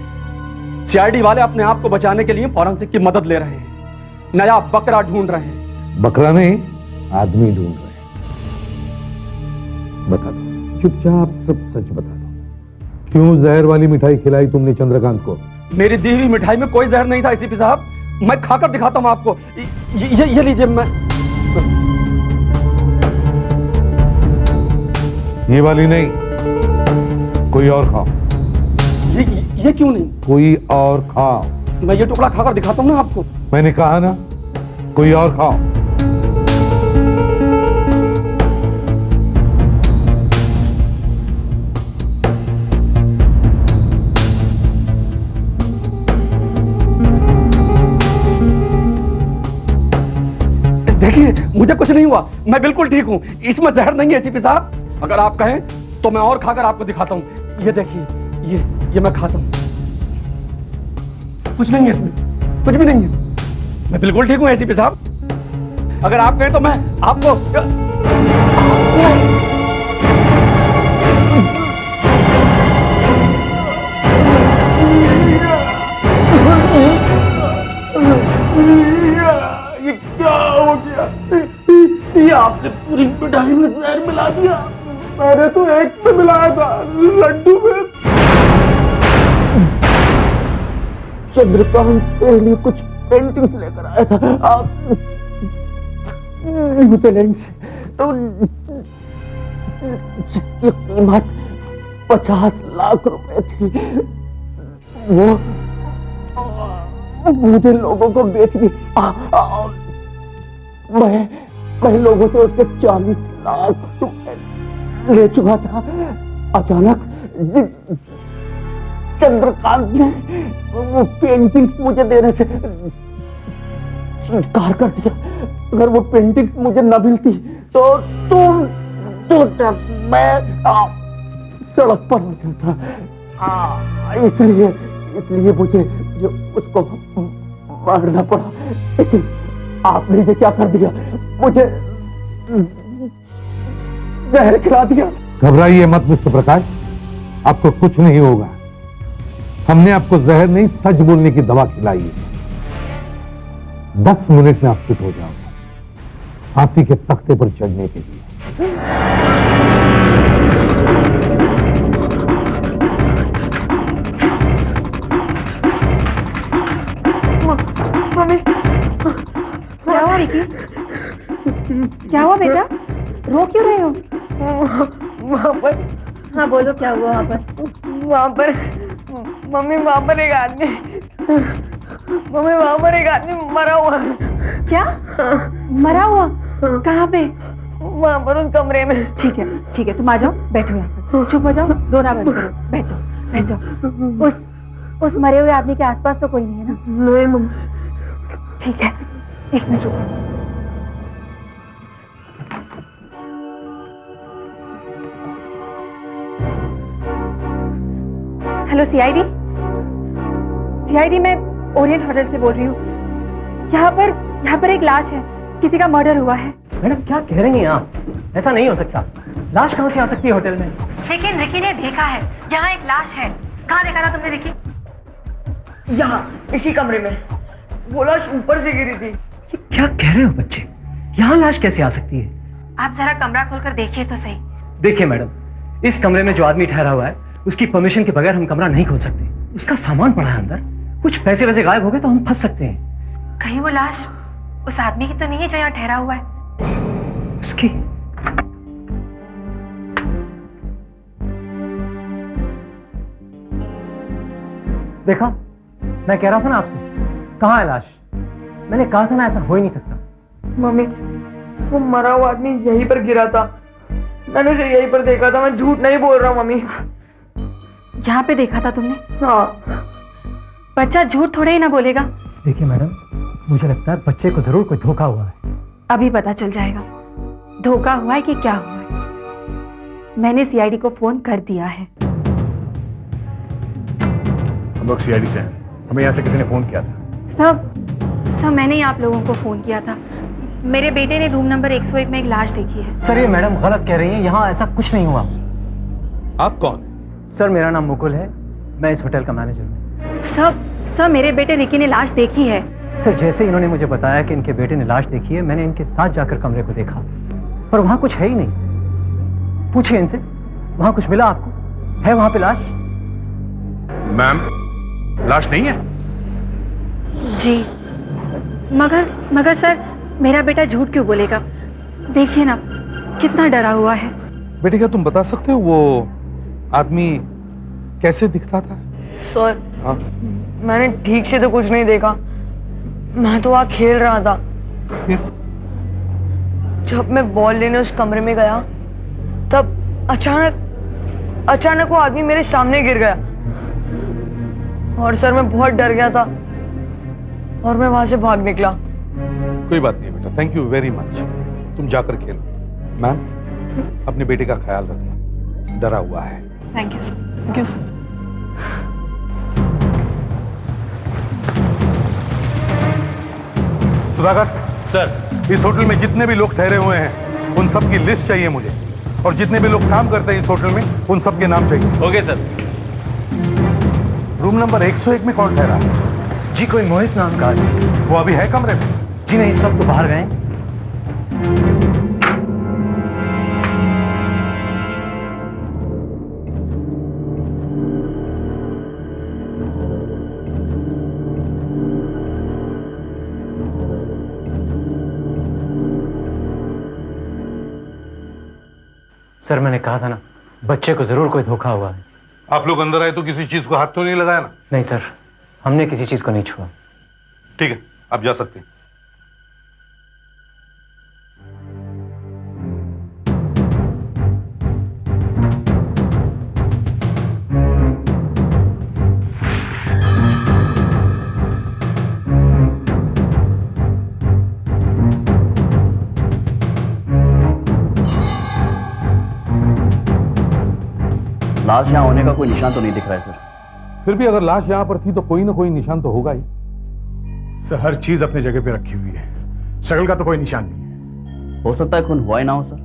सीआईडी वाले अपने आप को बचाने के लिए फॉरेंसिक की मदद ले रहे हैं, नया बकरा ढूंढ रहे हैं। बकरा नहीं, आदमी ढूंढ रहे हैं। बता दो, चुपचाप सब सच बता दो, क्यों जहर वाली मिठाई खिलाई तुमने चंद्रकांत को? मेरी दी हुई मिठाई में कोई जहर नहीं था एसीपी साहब, मैं खाकर दिखाता हूं आपको। ये लीजिए। मैं ये वाली नहीं, कोई और खाओ। ये क्यों नहीं? कोई और खाओ। मैं ये टुकड़ा खाकर दिखाता हूं ना आपको। मैंने कहा ना, कोई और खाओ। देखिए, मुझे कुछ नहीं हुआ, मैं बिल्कुल ठीक हूँ, इसमें जहर नहीं है एसीपी साहब। अगर आप कहें तो मैं और खाकर आपको दिखाता हूँ। ये देखिए, ये मैं खाता हूँ, कुछ नहीं है इसमें, कुछ भी नहीं है, मैं बिल्कुल ठीक हूँ एसीपी साहब। अगर आप कहें तो मैं आपको ये क्या हो गया? ये आपने पूरी मिठाई में जहर मिला दिया। मैंने तो एक में मिलाया था, लड्डू में। चंद्रकांत के लिए कुछ पेंटिंग्स लेकर आया था, आप जिसकी कीमत 50 लाख रुपए थी, वो मुझे लोगों को बेच दी। मैं लोगों से उसके 40 लाख रुपए ले चुका था। अचानक चंद्रकांत ने वो पेंटिंग्स मुझे देने से इनकार कर दिया। अगर वो पेंटिंग्स मुझे न मिलती तो मैं सड़क पर हो जाता। इसलिए मुझे जो उसको मारना पड़ा। लेकिन आपने ये क्या कर दिया? मुझे जहर खिला दिया। घबराइए मत मिस्टर प्रकाश, आपको कुछ नहीं होगा। हमने आपको जहर नहीं सच बोलने की दवा खिलाई है। 10 मिनट में आप फिट हो जाओगे फांसी के तख्ते पर चढ़ने के लिए। मम्मी, क्या हुआ विकी? क्या हुआ बेटा? रो क्यों रहे हो? वहाँ पर, हाँ बोलो, क्या हुआ वहाँ पर? वहाँ पर मम्मी, वहाँ पर एक आदमी, मम्मी वहाँ पर एक आदमी मरा हुआ। क्या? मरा हुआ? कहाँ पे? वहाँ पर उस कमरे में। ठीक है, तुम आ जाओ, बैठो यहाँ पर, चुप हो जाओ, रोना बंद करो, बैठ जाओ। उस मरे हुए आदमी के आसपास तो कोई नहीं है ना? नहीं मम्मी। ठीक है, एक मिनट रुको। हेलो सीआईडी, मैं ओरिएंट होटल से बोल रही हूँ। यहाँ पर एक लाश है, किसी का मर्डर हुआ है। मैडम क्या कह रही हैं आप? ऐसा नहीं हो सकता। लाश कहाँ से आ सकती है होटल में? लेकिन रिकी ने देखा है, यहाँ एक लाश है। कहाँ देखा था तुमने रिकी? यहाँ इसी कमरे में। वो लाश ऊपर से गिरी थी। ये क्या कह रहे हो बच्चे? यहाँ लाश कैसे आ सकती है? आप जरा कमरा खोलकर देखिए तो सही। देखिए मैडम, इस कमरे में जो आदमी ठहरा हुआ है उसकी परमिशन के बगैर हम कमरा नहीं खोल सकते। उसका सामान पड़ा है अंदर, कुछ पैसे वैसे गायब हो गए तो हम फंस सकते हैं। कहीं वो लाश उस आदमी की तो नहीं है जो यहाँ ठहरा हुआ है? उसकी? देखा, मैं कह रहा था ना आपसे, कहाँ है लाश? मैंने कहा था ना ऐसा हो ही नहीं सकता। मम्मी, वो मरा हुआ आदमी यहीं पर गिरा था। मैंने उसे यहीं पर देखा था। मैं झूठ नहीं बोल रहा हूँ मम्मी। यहाँ पे देखा था तुमने? हाँ। बच्चा झूठ थोड़े ही ना बोलेगा। देखिए मैडम, मुझे लगता है बच्चे को जरूर कोई धोखा हुआ है। अभी पता चल जाएगा धोखा हुआ है कि क्या हुआ है। मैंने सीआईडी को फोन कर दिया है। हम लोग सीआईडी से हैं, हमें यहाँ से किसी ने फोन किया था। सब मैंने ही आप लोगों को फोन किया था। मेरे बेटे ने रूम नंबर 101 में एक लाश देखी है। सर ये मैडम गलत कह रही हैं, यहाँ ऐसा कुछ नहीं हुआ। आप कौन है? सर मेरा नाम मुकुल है, मैं इस होटल का मैनेजर हूँ। सब मेरे बेटे रिकी ने लाश देखी है। सर जैसे इन्होंने मुझे बताया कि इनके बेटे ने लाश देखी है, मैंने इनके साथ जाकर कमरे को देखा, पर वहां कुछ है ही नहीं। पूछिए इनसे, वहां कुछ मिला आपको? है वहां पे लाश? मैम, लाश नहीं है। जी, मगर सर मेरा बेटा झूठ क्यों बोलेगा? देखिए ना कितना डरा हुआ है। बेटे क्या तुम बता सकते हो वो आदमी कैसे दिखता था? सर हाँ? मैंने ठीक से तो कुछ नहीं देखा। मैं तो वहाँ खेल रहा था। फिर? जब मैं बॉल लेने उस कमरे में गया तब अचानक वो आदमी मेरे सामने गिर गया और सर मैं बहुत डर गया था और मैं वहां से भाग निकला। कोई बात नहीं बेटा, थैंक यू वेरी मच। तुम जाकर खेलो। मैम, अपने बेटे का ख्याल रखना, डरा हुआ है। Thank you sir. Thank you sir. Sudhakar sir, इस होटल में जितने भी लोग ठहरे हुए हैं उन सब की लिस्ट चाहिए मुझे, और जितने भी लोग काम करते हैं इस होटल में उन सब के नाम चाहिए। Okay sir. रूम नंबर 101 में कौन ठहरा है? जी कोई मोहित नाम का आदमी। वो अभी है कमरे में? जी नहीं, इस वक्त तो बाहर गए। सर मैंने कहा था ना, बच्चे को जरूर कोई धोखा हुआ है। आप लोग अंदर आए तो किसी चीज को हाथ तो नहीं लगाया ना? नहीं सर, हमने किसी चीज को नहीं छुआ। ठीक है, आप जा सकते हैं। लाश यहाँ होने का कोई निशान तो नहीं दिख रहा है सर। फिर भी अगर लाश यहाँ पर थी तो कोई ना कोई निशान तो होगा ही। सर हर चीज अपनी जगह पे रखी हुई है, शक्ल का तो कोई निशान नहीं है। हो सकता है खून हुआ ही ना हो सर।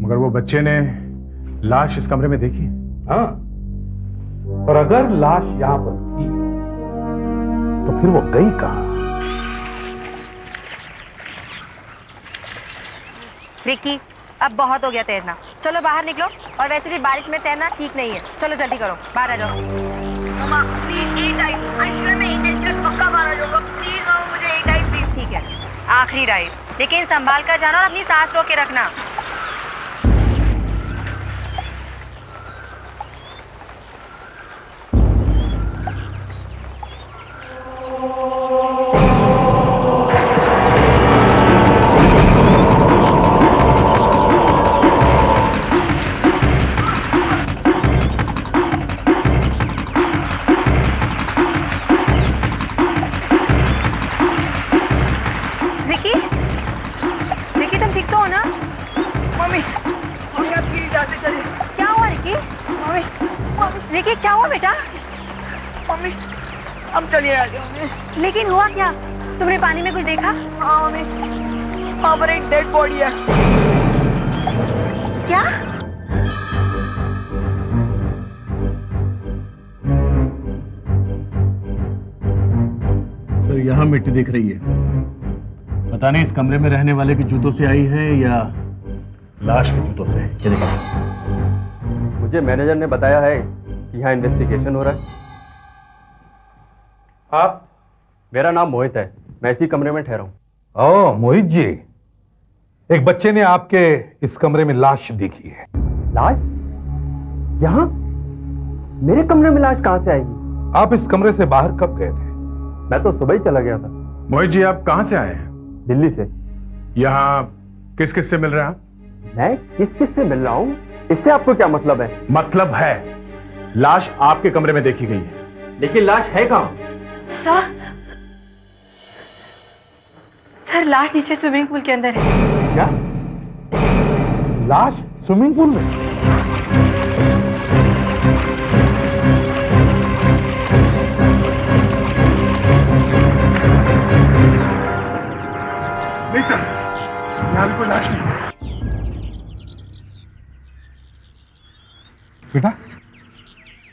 मगर वो बच्चे ने लाश इस कमरे में देखी है। हाँ, और अगर लाश यहां पर थी तो फिर वो गई कहां? रिकी, अब बहुत हो गया तैरना, चलो बाहर निकलो। और वैसे भी बारिश में तैरना ठीक नहीं है, चलो जल्दी करो, बाहर आ जाओ। मामा प्लीज एक टाइम, आई श्योर मैं इंडियन जज पक्का बाहर आ जाऊंगा, प्लीज मामा मुझे एक टाइम प्लीज। ठीक है, आखिरी राइड, लेकिन संभाल कर जाना और अपनी सांस रोक के रखना। रिकी, तुम ठीक तो हो ना? मम्मी मम्मी आप प्लीज यहाँ से चलिए। क्या हुआ रिकी? मम्मी मम्मी रिकी क्या हुआ बेटा? मम्मी हम चलिए आ जाओ। लेकिन हुआ क्या? तुमने पानी में कुछ देखा? हाँ मम्मी, वहाँ पर एक डेड बॉडी है। क्या? सर यहाँ मिट्टी दिख रही है, पता नहीं इस कमरे में रहने वाले के जूतों से आई है या लाश के जूतों से। ये देखिए सर। मुझे मैनेजर ने बताया है कि यहाँ इन्वेस्टिगेशन हो रहा है। आप? मेरा नाम मोहित है, मैं इसी कमरे में ठहरा हूँ। ओह मोहित जी, एक बच्चे ने आपके इस कमरे में लाश देखी है। लाश? यहाँ? मेरे कमरे में लाश कहाँ से आएगी? आप इस कमरे से बाहर कब गए थे? मैं तो सुबह ही चला गया था। मोहित जी, आप कहां से आए हैं? दिल्ली से। यहाँ किस किस से मिल रहे हैं आप? मैं किस किस से मिल रहा हूँ, इससे आपको क्या मतलब है? मतलब है, लाश आपके कमरे में देखी गई है। लेकिन लाश है कहाँ? सर, लाश नीचे स्विमिंग पूल के अंदर है। क्या? लाश स्विमिंग पूल में? नहीं सर, यहाँ भी कोई लाश नहीं। बेटा,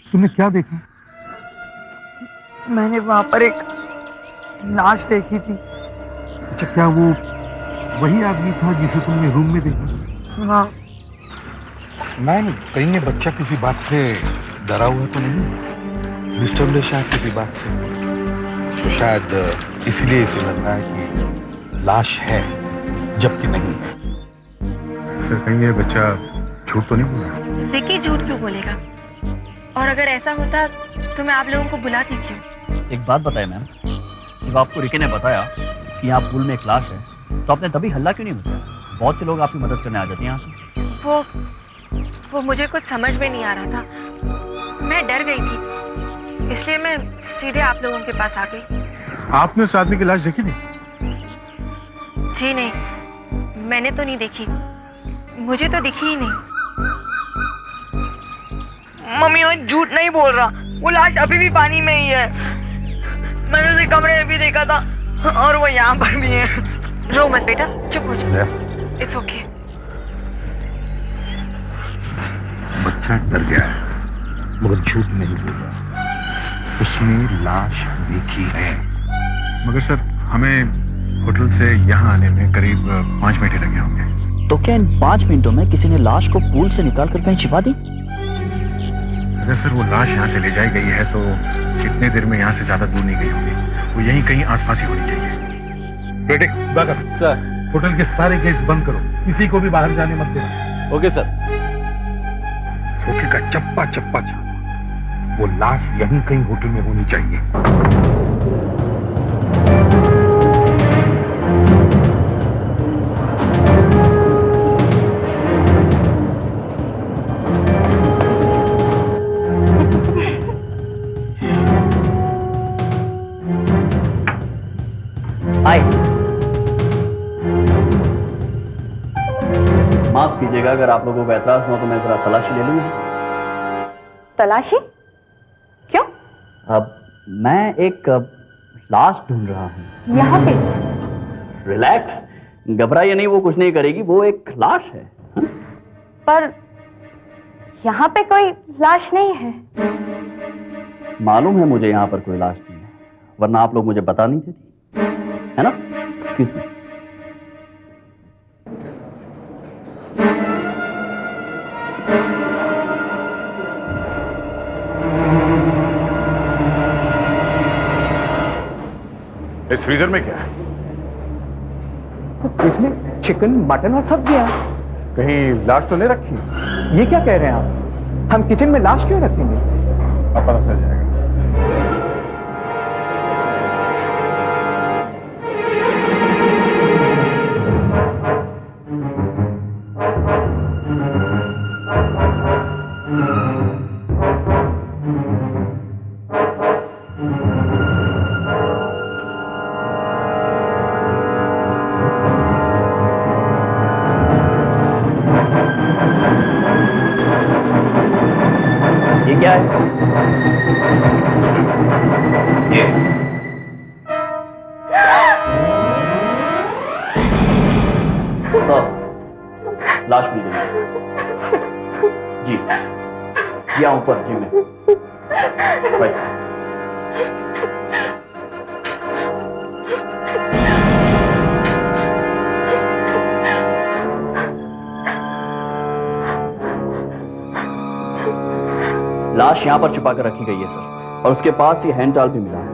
तुमने क्या देखा? मैंने वहां पर एक लाश देखी थी। अच्छा, क्या वो वही आदमी था जिसे तुमने रूम में देखा? हाँ। नहीं, कहीं ये बच्चा किसी बात से डरा हुआ तो नहीं? डिस्टर्ब है शायद किसी बात से, तो शायद इसीलिए इसे लग रहा है कि लाश है जबकि नहीं है। सर, कहीं ये बच्चा झूठ तो नहीं बोल रहा? रिकी झूठ क्यों बोलेगा? और अगर ऐसा होता तो मैं आप लोगों को बुलाती क्यों? एक बात बताए मैम, जब आपको रिकी ने बताया कि यहाँ पूल में एक लाश है, तो आपने तभी हल्ला क्यों नहीं मचाया? बहुत से लोग आपकी मदद करने आ जाते हैं यहाँ से। वो मुझे कुछ समझ में नहीं आ रहा था, मैं डर गई थी, इसलिए मैं सीधे आप लोगों के पास आ गई। आपने उस आदमी की लाश देखी थी? जी नहीं, मैंने तो नहीं देखी, मुझे तो दिखी ही नहीं। मम्मी वो झूठ नहीं बोल रहा, वो लाश अभी भी पानी में ही है। मैंने उसे कमरे में भी देखा था और वो यहाँ पर भी है। रो मत बेटा, चुप हो जाओ। It's okay. बच्चा डर गया है, मगर झूठ नहीं बोल रहा। उसने लाश देखी है। मगर सर, हमें होटल से यहाँ आने में करीब 5 मिनट लगे होंगे। तो क्या इन 5 मिनटों में किसी ने लाश को पूल से निकाल कर कहीं छिपा दी? अगर सर वो लाश यहाँ से ले जाई गई है तो कितने देर में यहाँ से ज्यादा दूर नहीं गई होगी, वो यहीं कहीं आसपास ही होनी चाहिए। बेटे बगर सर, होटल के सारे गेट बंद करो, किसी को भी बाहर जाने मत देना। Okay sir. सोफे का चप्पा चप्पा छापो, वो लाश यहीं कहीं होटल में होनी चाहिए। हाय, माफ कीजिएगा, अगर आप लोगों को एतराज हो तो मैं जरा तलाशी ले लूंगा। तलाशी? क्यों? अब मैं एक लाश ढूंढ रहा हूँ। यहाँ पे? रिलैक्स, घबराइए नहीं, वो कुछ नहीं करेगी, वो एक लाश है। पर यहाँ पे कोई लाश नहीं है। मालूम है मुझे यहाँ पर कोई लाश नहीं है, वरना आप लोग मुझे बता नहीं देती, है ना? Excuse me. इस फ्रीजर में क्या है? इसमें चिकन, मटन और सब्जियां। कहीं लाश तो नहीं रखी? ये क्या कह रहे हैं आप? हम किचन में लाश क्यों रखेंगे? अब पता चल जाएगा। ये क्या है? ये तो लाश मिल गई जी, यहाँ ऊपर जी में। राइट। लाश यहाँ पर छुपा कर रखी गई है सर, और उसके पास ये हैंड टाल भी मिला है।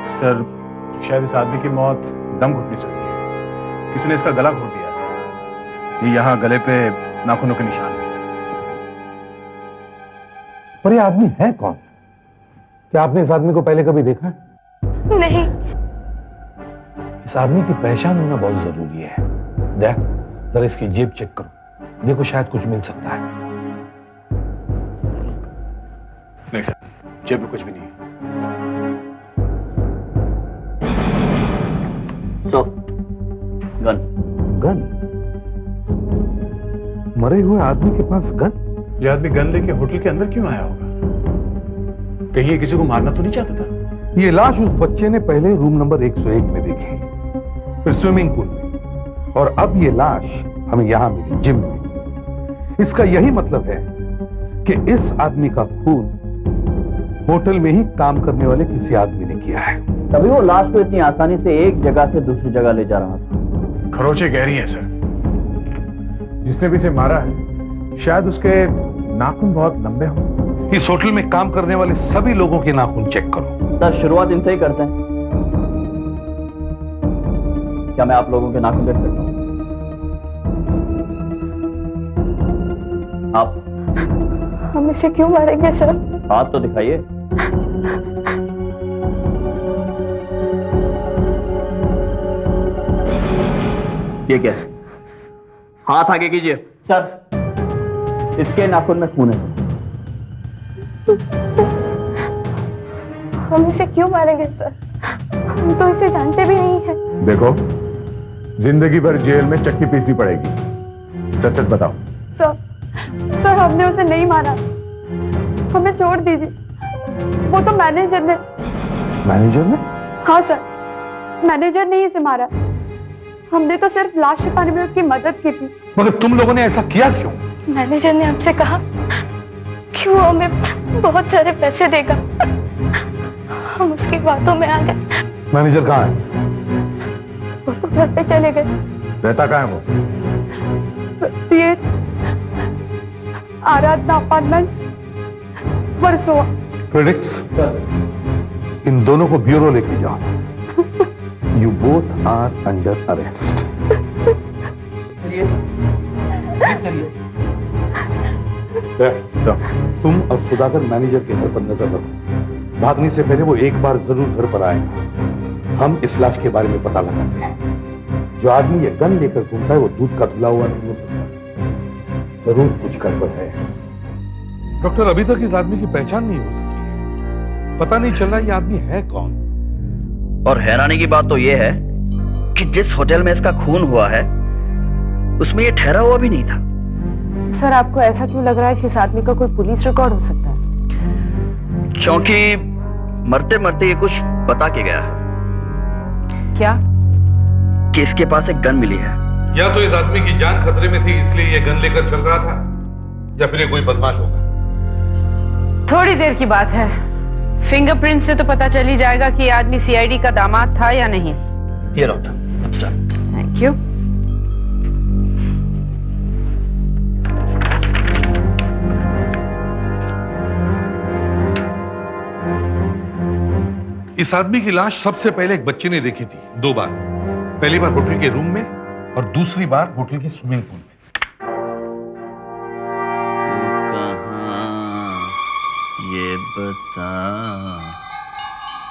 सर, शायद इस आदमी की मौत दम घुटने से हुई है। किसी ने इसका गला घोट दिया सर। ये यहाँ गले पे नाखूनों के निशान है। पर ये आदमी है कौन? क्या आपने इस आदमी को पहले कभी देखा है? नहीं। इस आदमी की पहचान होना बहुत जरूरी है। देख, जरा इसकी जेब चेक करो, देखो शायद कुछ मिल सकता है। नहीं सर, जेब में कुछ भी नहीं है। सो गन। गन? मरे हुए आदमी के पास गन? ये आदमी गन लेके होटल के अंदर क्यों आया होगा? कहीं ये किसी को मारना तो नहीं चाहता था? ये लाश उस बच्चे ने पहले रूम नंबर 101 में देखी, फिर स्विमिंग पूल में, और अब ये लाश हमें यहां मिली जिम में। इसका यही मतलब है कि इस आदमी का खून होटल में ही काम करने वाले किसी आदमी ने किया है। तभी वो लाश को इतनी आसानी से एक जगह से दूसरी जगह ले जा रहा था। खरोचे गहरी हैं सर। जिसने भी इसे मारा है, शायद उसके नाखून बहुत लंबे हों। इस होटल में काम करने वाले सभी लोगों के नाखून चेक करो। सर, शुरुआत इनसे ही करते हैं। क्या मैं आप लोगों के नाखून देख सकता हूं? आप हम इसे क्यों मारेंगे सर? हाथ तो दिखाइए। ये क्या है? हाथ आगे कीजिए। सर, इसके नाखून में खून है। हम इसे क्यों मारेंगे सर? हम तो इसे जानते भी नहीं हैं। देखो, जिंदगी भर जेल में चक्की पीसनी पड़ेगी। सच सच बताओ। सर हमने उसे नहीं मारा, हमें छोड़ दीजिए। वो तो मैनेजर ने। मैनेजर ने? हाँ सर, मैनेजर ने ही इसे मारा। हमने तो सिर्फ लाश छिपाने में उसकी मदद की थी। मगर तुम लोगों ने ऐसा किया क्यों? मैनेजर ने हमसे कहा कि वो हमें बहुत सारे पैसे देगा। हम उसकी बातों में आ गए। मैनेजर कहाँ है? वो तो घर पे चले गए। रहता कहाँ है वो? ये आराधना अपार्टमेंट, वर्सोवा। फेलिक्स, इन दोनों को ब्यूरो लेके जाओ। You both are under arrest. तुम और सुधाकर मैनेजर के घर पर नजर रखो। भागने से पहले वो एक बार जरूर घर पर आएगा। हम इस लाश के बारे में पता लगाते हैं। जो आदमी ये गन लेकर घूमता है वो दूध का धुला हुआ नहीं हो सकता। जरूर कुछ गड़बड़ है। डॉक्टर, अभी तक इस आदमी की पहचान नहीं हो सकी। पता नहीं चल रहा ये आदमी है कौन। और हैरानी की बात तो ये है कि जिस होटल में इसका खून हुआ है उसमें ये ठहरा हुआ भी नहीं था। तो सर, आपको ऐसा क्यों लग रहा है कि इस आदमी का कोई पुलिस रिकॉर्ड हो सकता है? क्योंकि मरते मरते ये कुछ बता के गया है क्या? कि इसके पास एक गन मिली है। या तो इस आदमी की जान खतरे में थी इसलिए ये गन लेकर चल रहा था, या फिर ये कोई बदमाश होगा। थोड़ी देर की बात है, फिंगरप्रिंट से तो पता चल ही जाएगा कि ये आदमी सीआईडी का दामाद था या नहीं। ये डॉक्टर, थैंक यू। इस आदमी की लाश सबसे पहले एक बच्चे ने देखी थी 2 बार। पहली बार होटल के रूम में और दूसरी बार होटल के स्विमिंग पूल में। ये बता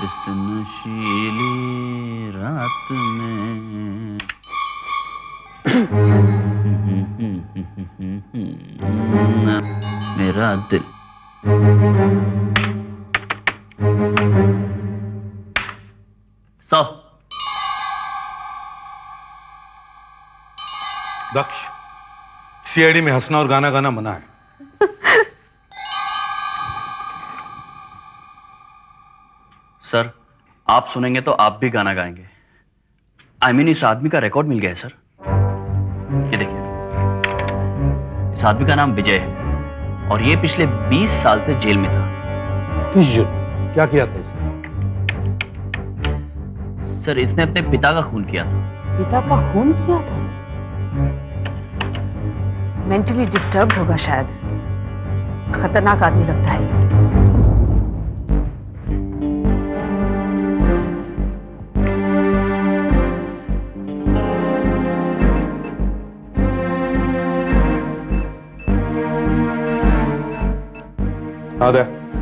इस नशीली रात में मेरा दिल दक्ष, सीआईडी में हंसना और गाना गाना मना है। सर, आप सुनेंगे तो आप भी गाना गाएंगे। I mean, इस आदमी का रिकॉर्ड मिल गया है सर। ये देखिए, इस आदमी का नाम विजय है और ये पिछले 20 साल से जेल में था। किस जेल? क्या किया था इसने? सर, इसने अपने पिता का खून किया था। पिता का खून किया था? मेंटली डिस्टर्ब्ड होगा शायद। खतरनाक आदमी लगता है।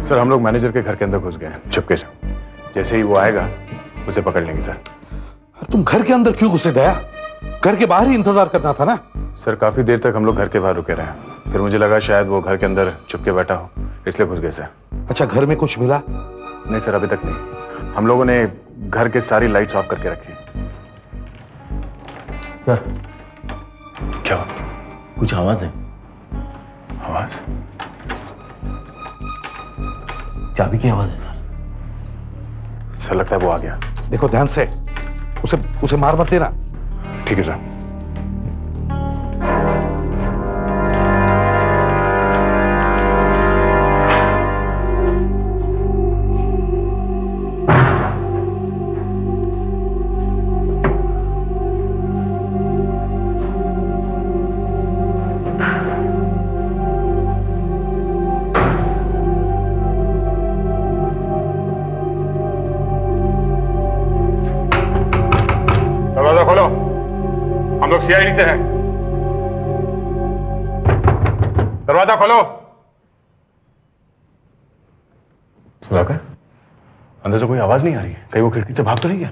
सर, हम लोग मैनेजर के घर के अंदर घुस गए हैं चुपके से। जैसे ही वो आएगा उसे पकड़ लेंगे सर। तुम घर के अंदर क्यों घुसे दया? घर के बाहर ही इंतजार करना था ना। सर, काफी देर तक हम लोग घर के बाहर रुके रहे, फिर मुझे लगा शायद वो घर के अंदर चुपके बैठा हो, इसलिए घुस गए सर। अच्छा, घर में कुछ मिला? नहीं सर, अभी तक नहीं। हम लोगों ने घर के सारी लाइट्स ऑफ करके रखी। सर, क्या कुछ आवाज है? आवाज? चाबी की आवाज है सर। सर, लगता है वो आ गया। देखो ध्यान से, उसे मार मत देना। ठीक है सर। दरवाजा खोलो, हम लोग सीआईडी से हैं। दरवाजा खोलो। सुधाकर, अंदर से कोई आवाज नहीं आ रही है। कहीं वो खिड़की से भाग तो नहीं गया?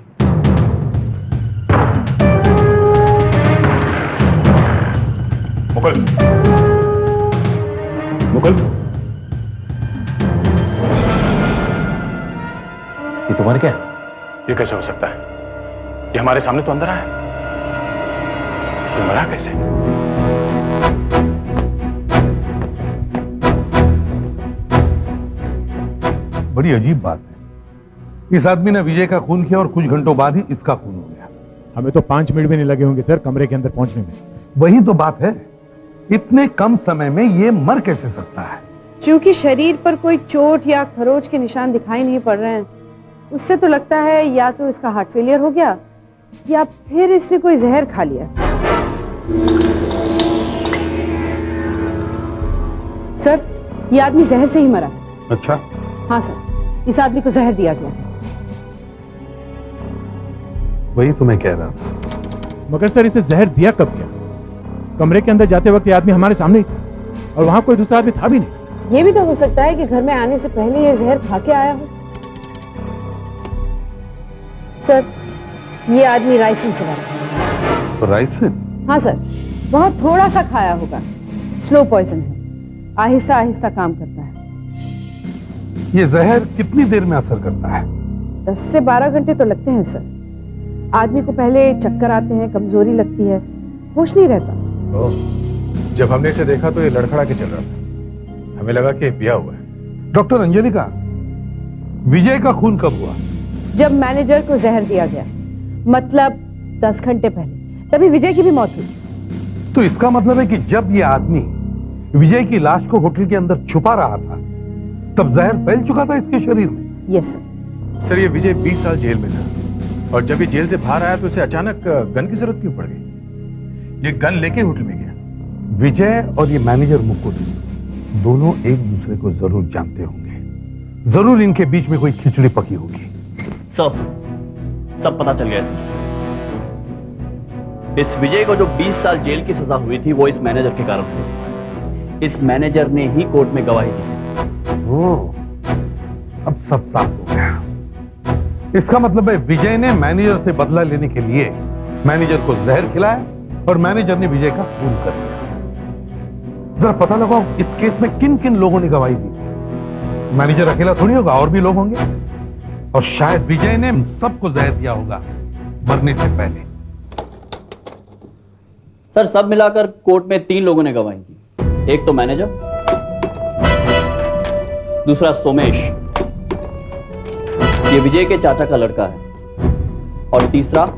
मुकुल, मुकुल, ये तुम्हारे क्या? ये कैसे हो सकता है? ये हमारे सामने तो अंदर आया। ये मरा कैसे? बड़ी अजीब बात है। इस आदमी ने विजय का खून किया और कुछ घंटों बाद ही इसका खून हो गया। हमें तो 5 मिनट भी नहीं लगे होंगे सर कमरे के अंदर पहुंचने में। वही तो बात है, इतने कम समय में ये मर कैसे सकता है? क्योंकि शरीर पर कोई चोट या खरोच के निशान दिखाई नहीं पड़ रहे हैं, उससे तो लगता है या तो इसका हार्ट फेलियर हो गया या फिर इसने कोई जहर खा लिया। सर, ये आदमी जहर से ही मरा। अच्छा? हाँ सर, इस आदमी को जहर दिया गया है। वही तो मैं कह रहा था। मगर सर, इसे जहर दिया कब गया? कमरे के अंदर जाते वक्त ये आदमी हमारे सामने ही था और वहां कोई दूसरा आदमी था भी नहीं। ये भी तो हो सकता है कि घर में आने से पहले ये जहर खा के आया हो। सर, ये आदमी राइसिन से मरा। तो राइसिन? हाँ सर, बहुत थोड़ा सा खाया होगा। स्लो पॉइजन है, आहिस्ता आहिस्ता काम करता है। ये जहर कितनी देर में असर करता है? 10 से 12 घंटे तो लगते हैं सर। आदमी को पहले चक्कर आते हैं, कमजोरी लगती है, होश नहीं रहता। जब हमने इसे देखा तो ये लड़खड़ा के चल रहा था, हमें लगा कि ये पिया हुआ है। डॉक्टर अंजलिका, विजय का खून कब हुआ? जब मैनेजर को जहर दिया गया, मतलब 10 घंटे पहले, तभी विजय की भी मौत हुई। तो इसका मतलब है कि जब ये आदमी विजय की लाश को होटल के अंदर छुपा रहा था, तब जहर फैल चुका था इसके शरीर में। Yes sir. सर ये विजय 20 साल जेल में था और जब ये जेल से बाहर आया तो इसे अचानक गन की जरूरत क्यों पड़ गई? ये गन लेके होटल में गया। विजय और ये मैनेजर मुकुंद दोनों एक दूसरे को जरूर जानते होंगे। जरूर इनके बीच में कोई खिचड़ी पकी होगी। सब पता चल गया सर। इस विजय को जो 20 साल जेल की सजा हुई थी वो इस मैनेजर के कारण हुई। इस मैनेजर ने ही कोर्ट में गवाही दी। अब सब साफ हो गया। इसका मतलब है विजय ने मैनेजर से बदला लेने के लिए मैनेजर को जहर खिलाया और मैनेजर ने विजय का खून कर दिया। जरा पता लगाओ इस केस में किन किन लोगों ने गवाही दी। मैनेजर अकेला थोड़ी होगा, और भी लोग होंगे। और शायद विजय ने सबको जहर दिया होगा मरने से पहले। सर सब मिलाकर कोर्ट में 3 लोगों ने गवाही दी। एक तो मैनेजर, दूसरा सोमेश, ये विजय के चाचा का लड़का है, और तीसरा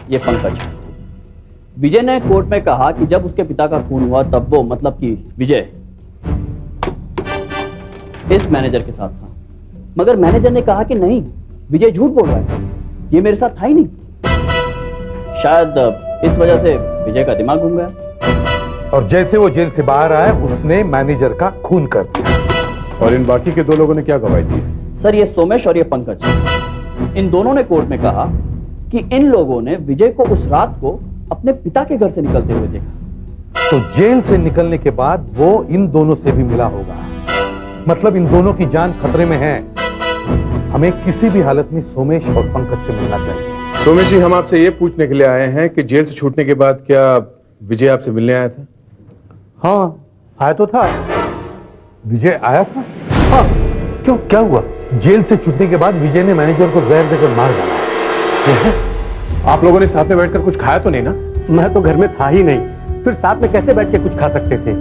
ये पंकज। विजय ने कोर्ट में कहा कि जब उसके पिता का खून हुआ तब वो, मतलब कि विजय, इस मैनेजर के साथ था। मगर मैनेजर ने कहा कि नहीं, विजय झूठ बोल रहा है, ये मेरे साथ था ही नहीं। शायद इस वजह से विजय का दिमाग घूम गया और जैसे वो जेल से बाहर आया उसने मैनेजर का खून कर दिया। और इन बाकी के 2 लोगों ने क्या गवाही दी? सर ये सोमेश और ये पंकज, इन दोनों ने कोर्ट में कहा कि इन लोगों ने विजय को उस रात को अपने पिता के घर से निकलते हुए देखा। तो जेल से निकलने के बाद वो इन दोनों से भी मिला होगा। मतलब इन दोनों की जान खतरे में है। हमें किसी भी हालत में सोमेश और पंकज से मिलना चाहिए। सोमेश जी, हम आपसे ये पूछने के लिए आए हैं कि जेल से छूटने के बाद क्या विजय आपसे मिलने आया था? हाँ, आया तो था। विजय आया था? हाँ। क्यों, क्या हुआ? जेल से छूटने के बाद विजय ने मैनेजर को जहर देकर मार डाला। आप लोगों ने साथ में बैठकर कुछ खाया तो नहीं ना? मैं तो घर में था ही नहीं, फिर साथ में कैसे बैठ के कुछ खा सकते थे?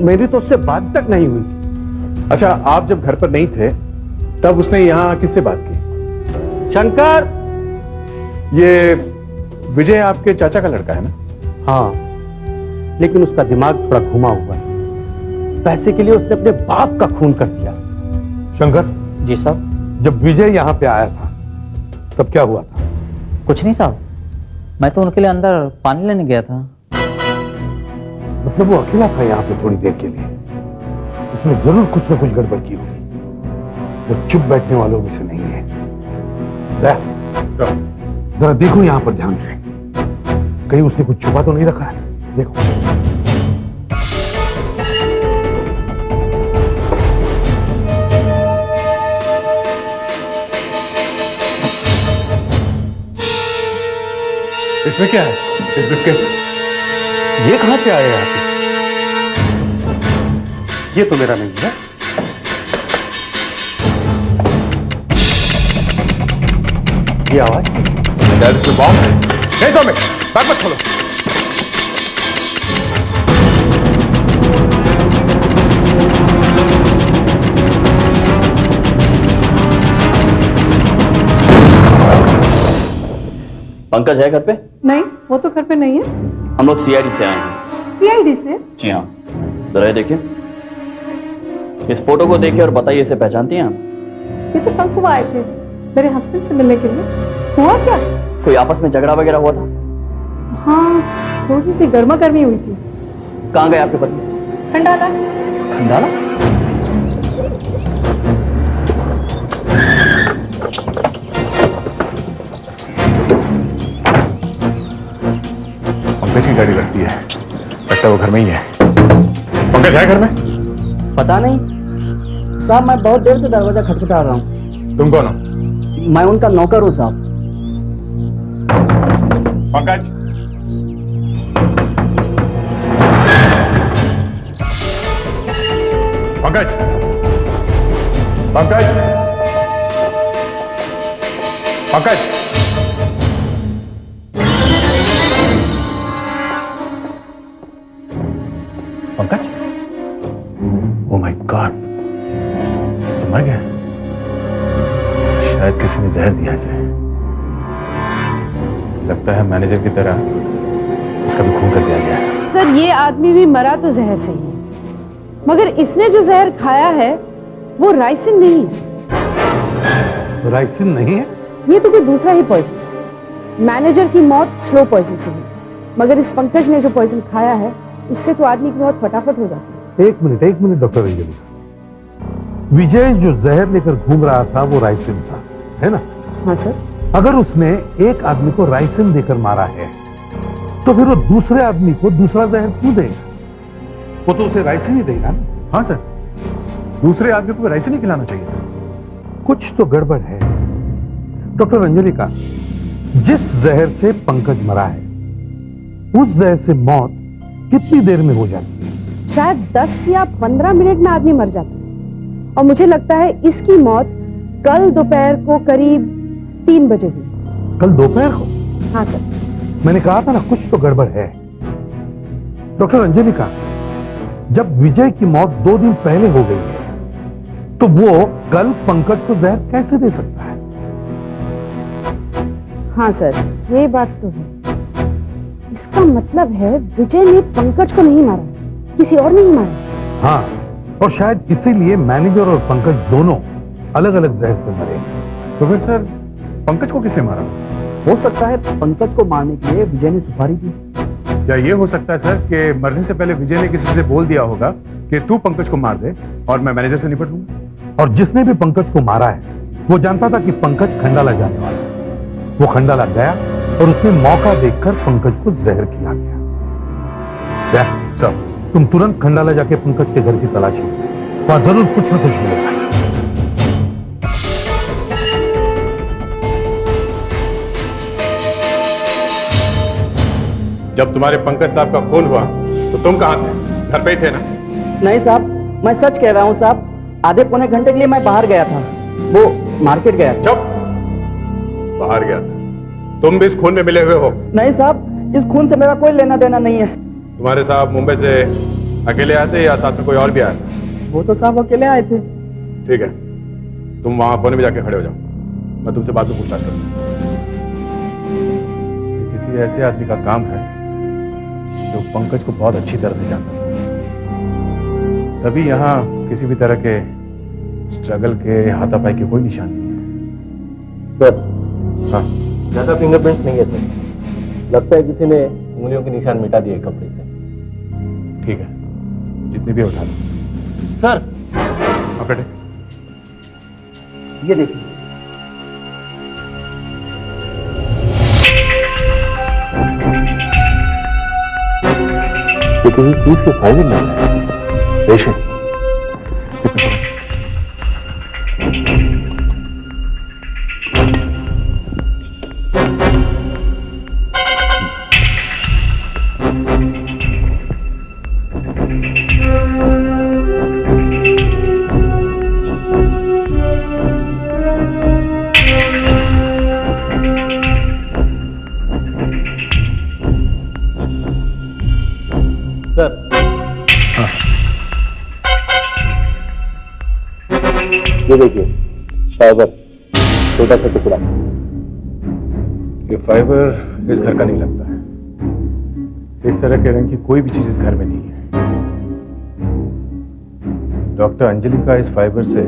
मेरी तो उससे बात तक नहीं हुई। अच्छा, आप जब घर पर नहीं थे तब उसने यहाँ किससे बात की? शंकर, ये विजय आपके चाचा का लड़का है ना? हाँ, लेकिन उसका दिमाग थोड़ा घुमा हुआ है। पैसे के लिए उसने अपने बाप का खून कर दिया। शंकर जी साहब। जब विजय यहाँ पे आया था तब क्या हुआ था? कुछ नहीं साहब, मैं तो उनके लिए अंदर पानी लेने गया था। मतलब वो अकेला था यहाँ पे थोड़ी देर के लिए। उसने जरूर कुछ न कुछ गड़बड़ की होगी। वो चुप बैठने वालों में से नहीं है। जरा देखो यहाँ पर ध्यान से, कहीं उसने कुछ छुपा तो नहीं रखा है। देखो। इसमें क्या है? इस ब्रीफकेस में? ये कहां से आया यहाँ पे? ये तो मेरा नहीं है। ये आवाज? शायद इसमें बॉम्ब है। नहीं तो बैग मत खोलो। पंकज है घर पे? नहीं, वो तो घर पे नहीं है। हम लोग सीआईडी से आए हैं। सीआईडी से? जी हाँ, जरा ये देखिए, इस फोटो को देखिए और बताइए, इसे पहचानती हैं आप? ये तो कल सुबह आए थे मेरे हस्बैंड से मिलने के लिए। हुआ क्या? कोई आपस में झगड़ा वगैरह हुआ था? हाँ, थोड़ी सी गर्मा गर्मी हुई थी। कहाँ गए आपके पति? खंडाला। खंडाला? पंकज की गाड़ी लगती है, लगता है वो घर में ही है। पंकज है घर में? पता नहीं साहब, मैं बहुत देर से दरवाजा खटखटा रहा हूँ। तुम कौन हो? मैं उनका नौकर हूँ साहब। Pankaj, Pankaj, Pankaj, Pankaj, Pankaj, oh my God, तो मर गया। किसी ने जहर दिया इसे। लगता है मैनेजर की तरह इसका भी खून कर दिया गया है। सर ये आदमी भी मरा तो जहर से ही है, मगर इसने जो जहर खाया है वो राइसिन नहीं है। राइसिन नहीं है? ये तो कोई दूसरा ही पॉइजन। मैनेजर की मौत स्लो पॉइजन से हुई, मगर इस पंकज ने जो पॉइजन खाया है उससे तो आदमी की मौत फटाफट हो जाती है। एक मिनट डॉक्टर अंजलि, विजय जो जहर लेकर घूम रहा था वो राइसिन था, है ना? हाँ सर। अगर उसने एक आदमी को राइसिन देकर मारा है तो फिर वो दूसरे आदमी को दूसरा जहर क्यों देगा? वो तो उसे राइसिन ही देगा ना। हाँ सर, दूसरे आदमी को राइसिन ही खिलाना चाहिए। कुछ तो गड़बड़ है। डॉक्टर अंजलि का जिस जहर से पंकज मरा है उस जहर से मौत कितनी देर में हो जाती है? शायद 10 या 15 मिनट में आदमी मर जाता है, और मुझे लगता है इसकी मौत कल दोपहर को करीब 3 बजे हुई। कल दोपहर को? हाँ सर। मैंने कहा था ना कुछ तो गड़बड़ है। डॉक्टर अंजलि का जब विजय की मौत 2 दिन पहले हो गई है तो वो कल पंकज को जहर कैसे दे सकता है? हाँ सर, ये बात तो है। इसका मतलब है विजय ने पंकज को नहीं मारा, किसी और ने ही मारा। हाँ, और शायद इसीलिए मैनेजर और पंकज दोनों अलग अलग जहर से मरे। तो फिर सर पंकज को किसने मारा? हो सकता है पंकज को मारने के लिए विजय ने सुपारी दी। या ये हो सकता है सर कि मरने से पहले विजय ने किसी से बोल दिया होगा कि तू पंकज को मार दे और मैं मैनेजर से निपट लूंगा। और जिसने भी पंकज को मारा है वो जानता था कि पंकज खंडाला जाने वाला है। वो खंडाला गया और उसने मौका देखकर पंकज को जहर खिला दिया। सब तुम तुरंत खंडाला जाके पंकज के घर की तलाशी लो, वहां जरूर कुछ न कुछ मिलेगा। जब तुम्हारे पंकज साहब का खून हुआ तो तुम कहां थे? घर पे ही थे ना? नहीं साहब, मैं सच कह रहा हूँ साहब। आधे पौने घंटे के लिए मैं बाहर गया था, वो मार्केट गया। चुप! बाहर गया था? तुम भी इस खून में मिले हुए हो? नहीं साहब, इस खून से मेरा कोई लेना देना नहीं है। तुम्हारे साहब मुंबई से अकेले आए थे या साथ में कोई और भी आया? वो तो साहब अकेले आए थे। ठीक है, तुम वहां कोने में जाके खड़े हो जाओ, मैं तुमसे बाद में पूछताछ करूंगा। ये किसी ऐसे आदमी का काम है जो पंकज को बहुत अच्छी तरह से जानता था, तभी यहाँ किसी भी तरह के स्ट्रगल के हाथापाई के कोई निशान नहीं है। सर, हाँ, ज्यादा फिंगरप्रिंट्स नहीं है सर। लगता है किसी ने उंगलियों के निशान मिटा दिए कपड़े से। ठीक है, जितने भी उठा लो। सर पकड़े, ये देखिए। ये किसी चीज के फायदे में है। पेशेंट ये देखिए, फाइबर, छोटा सा टुकड़ा। ये फाइबर इस घर का नहीं लगता है। इस तरह के रंग की कोई भी चीज इस घर में नहीं है। डॉक्टर अंजलि का इस फाइबर से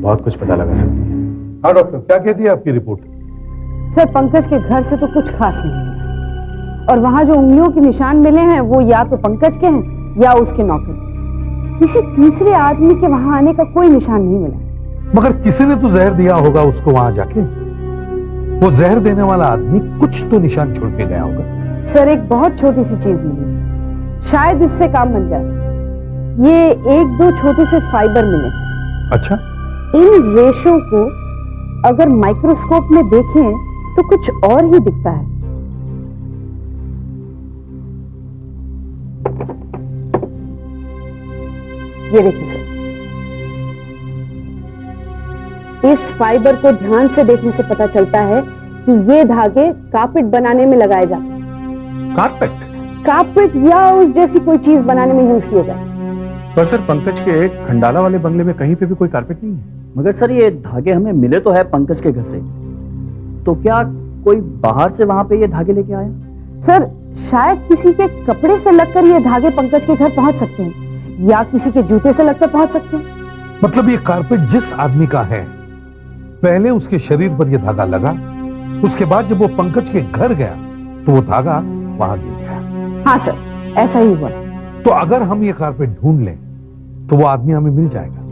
बहुत कुछ पता लगा सकती है। हाँ डॉक्टर, क्या कहती है आपकी रिपोर्ट? सर पंकज के घर से तो कुछ खास नहीं मिला, और वहां जो उंगलियों के निशान मिले हैं वो या तो पंकज के हैं या उसके नौकर। किसी तीसरे आदमी के वहां आने का कोई निशान नहीं मिला। मगर किसी ने तो जहर दिया होगा उसको वहां जाके। वो जहर देने वाला आदमी कुछ तो निशान छोड़ के गया होगा। सर एक बहुत छोटी सी चीज मिली, शायद इससे काम बन जाए। ये 1-2 छोटे से फाइबर मिले। अच्छा, इन रेशों को अगर माइक्रोस्कोप में देखें तो कुछ और ही दिखता है। ये देखिए सर, इस फाइबर को ध्यान से देखने से पता चलता है कि ये धागे कारपेट बनाने में लगाए जाते हैं। कारपेट? कारपेट या उस जैसी कोई चीज बनाने में यूज किया जाता है। पर सर पंकज के खंडाला वाले बंगले में कहीं पे भी कोई कारपेट नहीं है। मगर सर ये धागे हमें मिले तो है पंकज के घर से, तो क्या कोई बाहर से वहां पे ये धागे लेके आया? सर शायद किसी के कपड़े से लगकर ये धागे पंकज के घर पहुंच सकते हैं, या किसी के जूते से लगकर पहुंच सकते हैं। मतलब ये कारपेट जिस आदमी का है, पहले उसके शरीर पर यह धागा लगा, उसके बाद जब वो पंकज के घर गया तो वो धागा वहां गिर गया। हाँ सर, ऐसा ही हुआ। तो अगर हम ये कारपेट ढूंढ लें तो वो आदमी हमें मिल जाएगा।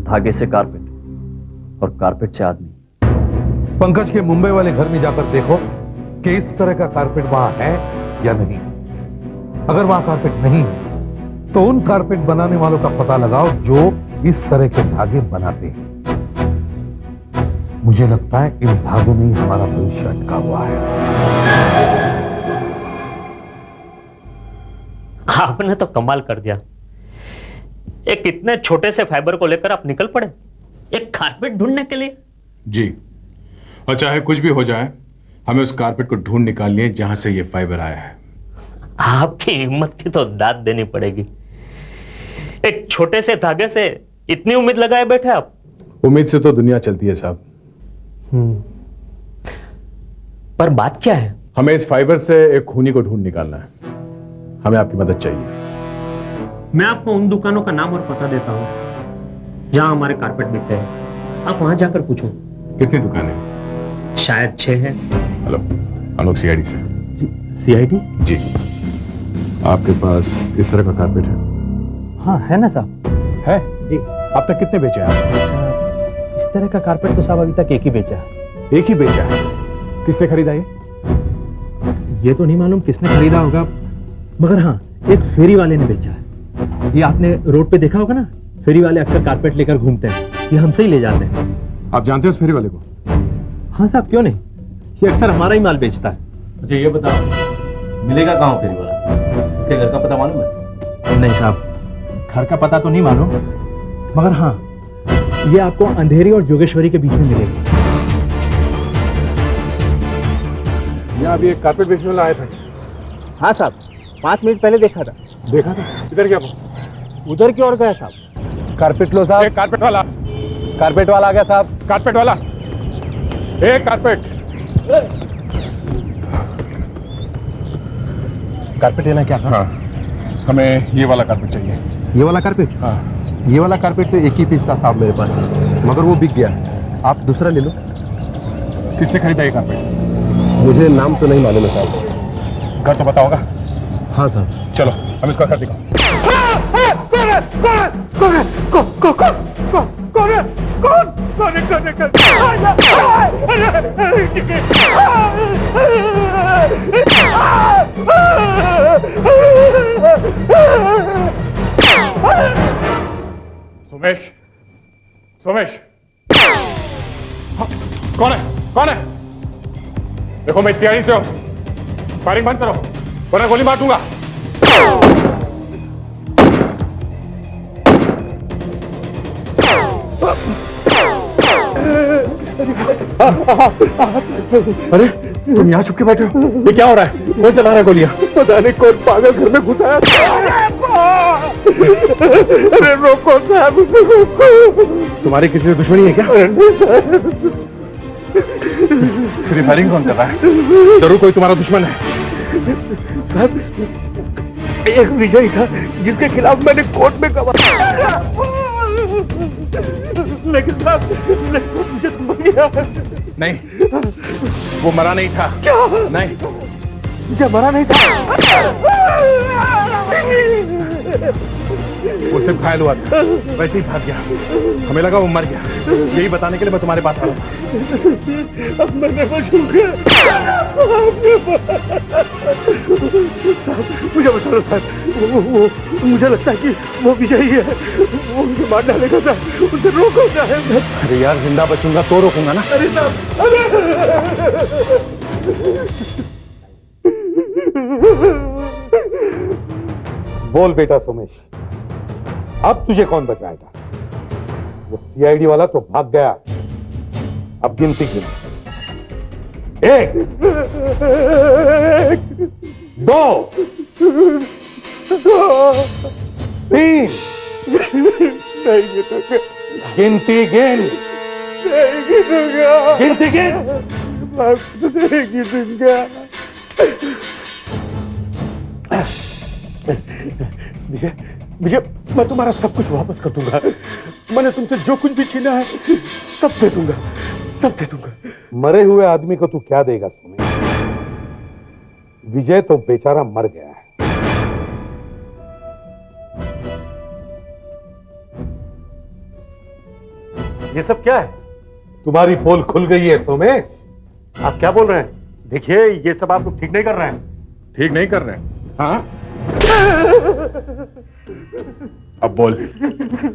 धागे से कारपेट और कारपेट से आदमी। पंकज के मुंबई वाले घर में जाकर देखो कि इस तरह का कारपेट वहां है या नहीं। अगर वहां कारपेट नहीं है तो उन कारपेट बनाने वालों का पता लगाओ जो इस तरह के धागे बनाते हैं। मुझे लगता है इन धागों में ही हमारा भविष्य अटका हुआ है। आपने तो कमाल कर दिया। एक इतने छोटे से फाइबर को लेकर आप निकल पड़े एक कारपेट ढूंढने के लिए। जी, और चाहे कुछ भी हो जाए हमें उस कारपेट को ढूंढ निकालनी है जहां से ये फाइबर आया है। आपकी हिम्मत की तो दाद देनी पड़ेगी। एक छोटे से धागे से इतनी उम्मीद लगाए बैठे आप। उम्मीद से तो दुनिया चलती है साहब। पर बात क्या है? हमें इस फाइबर से एक खूनी को ढूंढ निकालना है। हमें आपकी मदद चाहिए। मैं आपको उन दुकानों का नाम और पता देता हूं जहां हमारे कारपेट बिकते हैं। आप वहां जाकर पूछो। कितनी दुकानें? शायद 6 है। हेलो, हम लोग सीआईडी से। सीआईडी? जी। आपके पास इस तरह का कारपेट है? हाँ है ना साहब। है जी। अब तक कितने बेचे हैं? इस तरह का कारपेट तो साहब अभी तक एक ही बेचा है। एक ही बेचा है? किसने खरीदा ये तो नहीं मालूम किसने खरीदा होगा, मगर हाँ एक फेरी वाले ने बेचा है। ये आपने रोड पे देखा होगा ना, फेरी वाले अक्सर कारपेट लेकर घूमते हैं। ये हमसे ही ले जाते हैं। आप जानते हो उस फेरी वाले को? हाँ साहब, क्यों नहीं, ये अक्सर हमारा ही माल बेचता है। अच्छा ये बताओ, मिलेगा कहाँ फेरी वाला? इसके घर का पता मालूम है? नहीं साहब, घर का पता तो नहीं मालूम, मगर हाँ ये आपको अंधेरी और जोगेश्वरी के बीच में मिलेगी। यहाँ अभी एक कारपेट बेचने वाला आया था। हाँ साहब, 5 मिनट पहले देखा था। देखा था? इधर क्या? उधर की ओर गया साहब। कारपेट लो साहब। कारपेट वाला। कारपेट वाला आ गया साहब। कारपेट वाला। एक कारपेट। कारपेट लेना क्या साहब? हाँ, हमें ये वाला कारपेट चाहिए। ये वाला कारपेट? हाँ। ये वाला कारपेट तो एक ही पीस था साहब मेरे पास, मगर वो बिक गया। आप दूसरा ले लो। किससे खरीदा ये कारपेट? मुझे नाम तो नहीं मालूम है साहब। घर तो पता होगा? हाँ साहब। चलो हम इसका घर दिखाओ। सोमेश, सोमेश, कौन है? कौन है? देखो मैं तैयारी से हूं, फायरिंग बंद करो वरना गोली मार दूंगा। अरे तुम यहाँ छुप के बैठे हो? ये क्या हो रहा है? कौन चला रहा है गोलियां? पता नहीं कौन पागल घर में घुसा है। अरे रोको साहब, रोको। तुम्हारी किसी से दुश्मनी है क्या? फिर फायरिंग कौन कर रहा है? जरूर कोई तुम्हारा दुश्मन है। साहब एक विजय था जिसके खिलाफ मैंने कोर्ट में गवाह, लेकिन साहब मुझे तो गया। नहीं, वो मरा नहीं था। क्या? नहीं, मुझे मरा नहीं था। वो सिर्फ घायल हुआ था, वैसे ही भाग गया। हमें लगा वो मर गया। यही बताने के लिए मैं तुम्हारे पास आया था। अब मैं बचूंगा। मुझे बचा लो साहब। मुझे लगता है कि वो विजयी है, वो मुझे मार डालेगा साहब। उसे रोको साहब। अरे यार, जिंदा बचूंगा तो रोकूंगा ना। अरे बोल बेटा सोमेश, अब तुझे कौन बचाएगा? वो सीआईडी वाला तो भाग गया। अब गिनती गिन। 1 2 3 नहीं गिनती गिन, गिनती गिन। विजय, विजय, मैं तुम्हारा सब कुछ वापस कर दूंगा। मैंने तुमसे जो कुछ भी छीना है सब दे दूंगा, सब दे दूंगा। मरे हुए आदमी को तू क्या देगा सुने? विजय तो बेचारा मर गया है। ये सब क्या है? तुम्हारी पोल खुल गई है सोमेश। आप क्या बोल रहे हैं? देखिए, ये सब आप लोग ठीक नहीं कर रहे हैं। ठीक नहीं कर रहे हैं? हाँ, अब बोल,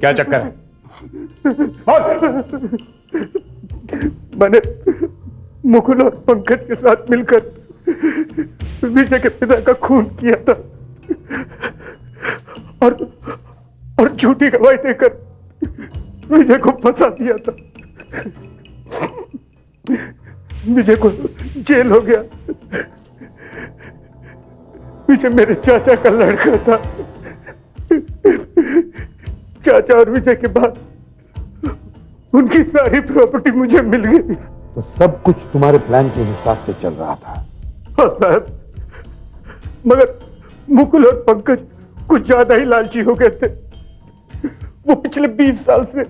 क्या चक्कर है? मैंने मुकुल और पंकज के साथ मिलकर विजय के पिता का खून किया था और झूठी गवाही देकर विजय को फंसा दिया था। विजय को जेल हो गया। विजय मेरे चाचा का लड़का था। चाचा और विजय के बाद उनकी सारी प्रॉपर्टी मुझे मिल गई। तो सब कुछ तुम्हारे प्लान के हिसाब से चल रहा था? हाँ साहब, मगर मुकुल और पंकज कुछ ज्यादा ही लालची हो गए थे। वो पिछले 20 साल से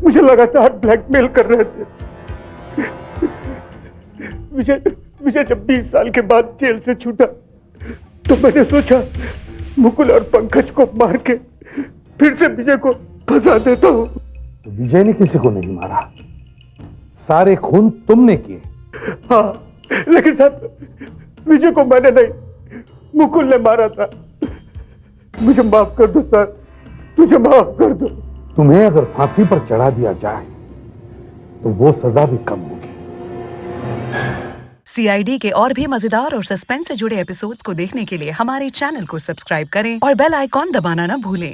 मुझे लगातार ब्लैकमेल कर रहे थे। विजय जब 20 साल के बाद जेल से छूटा तो मैंने सोचा मुकुल और पंकज को मार के फिर से विजय को फंसा देता हूं। तो विजय ने किसी को नहीं मारा, सारे खून तुमने किए। हाँ, लेकिन साहब, विजय को मैंने नहीं, मुकुल ने मारा था। मुझे माफ कर दो सर, मुझे माफ कर दो। तुम्हें अगर फांसी पर चढ़ा दिया जाए तो वो सजा भी कम होगी। CID के और भी मजेदार और सस्पेंस से जुड़े एपिसोड्स को देखने के लिए हमारे चैनल को सब्सक्राइब करें और बेल आइकॉन दबाना ना भूलें।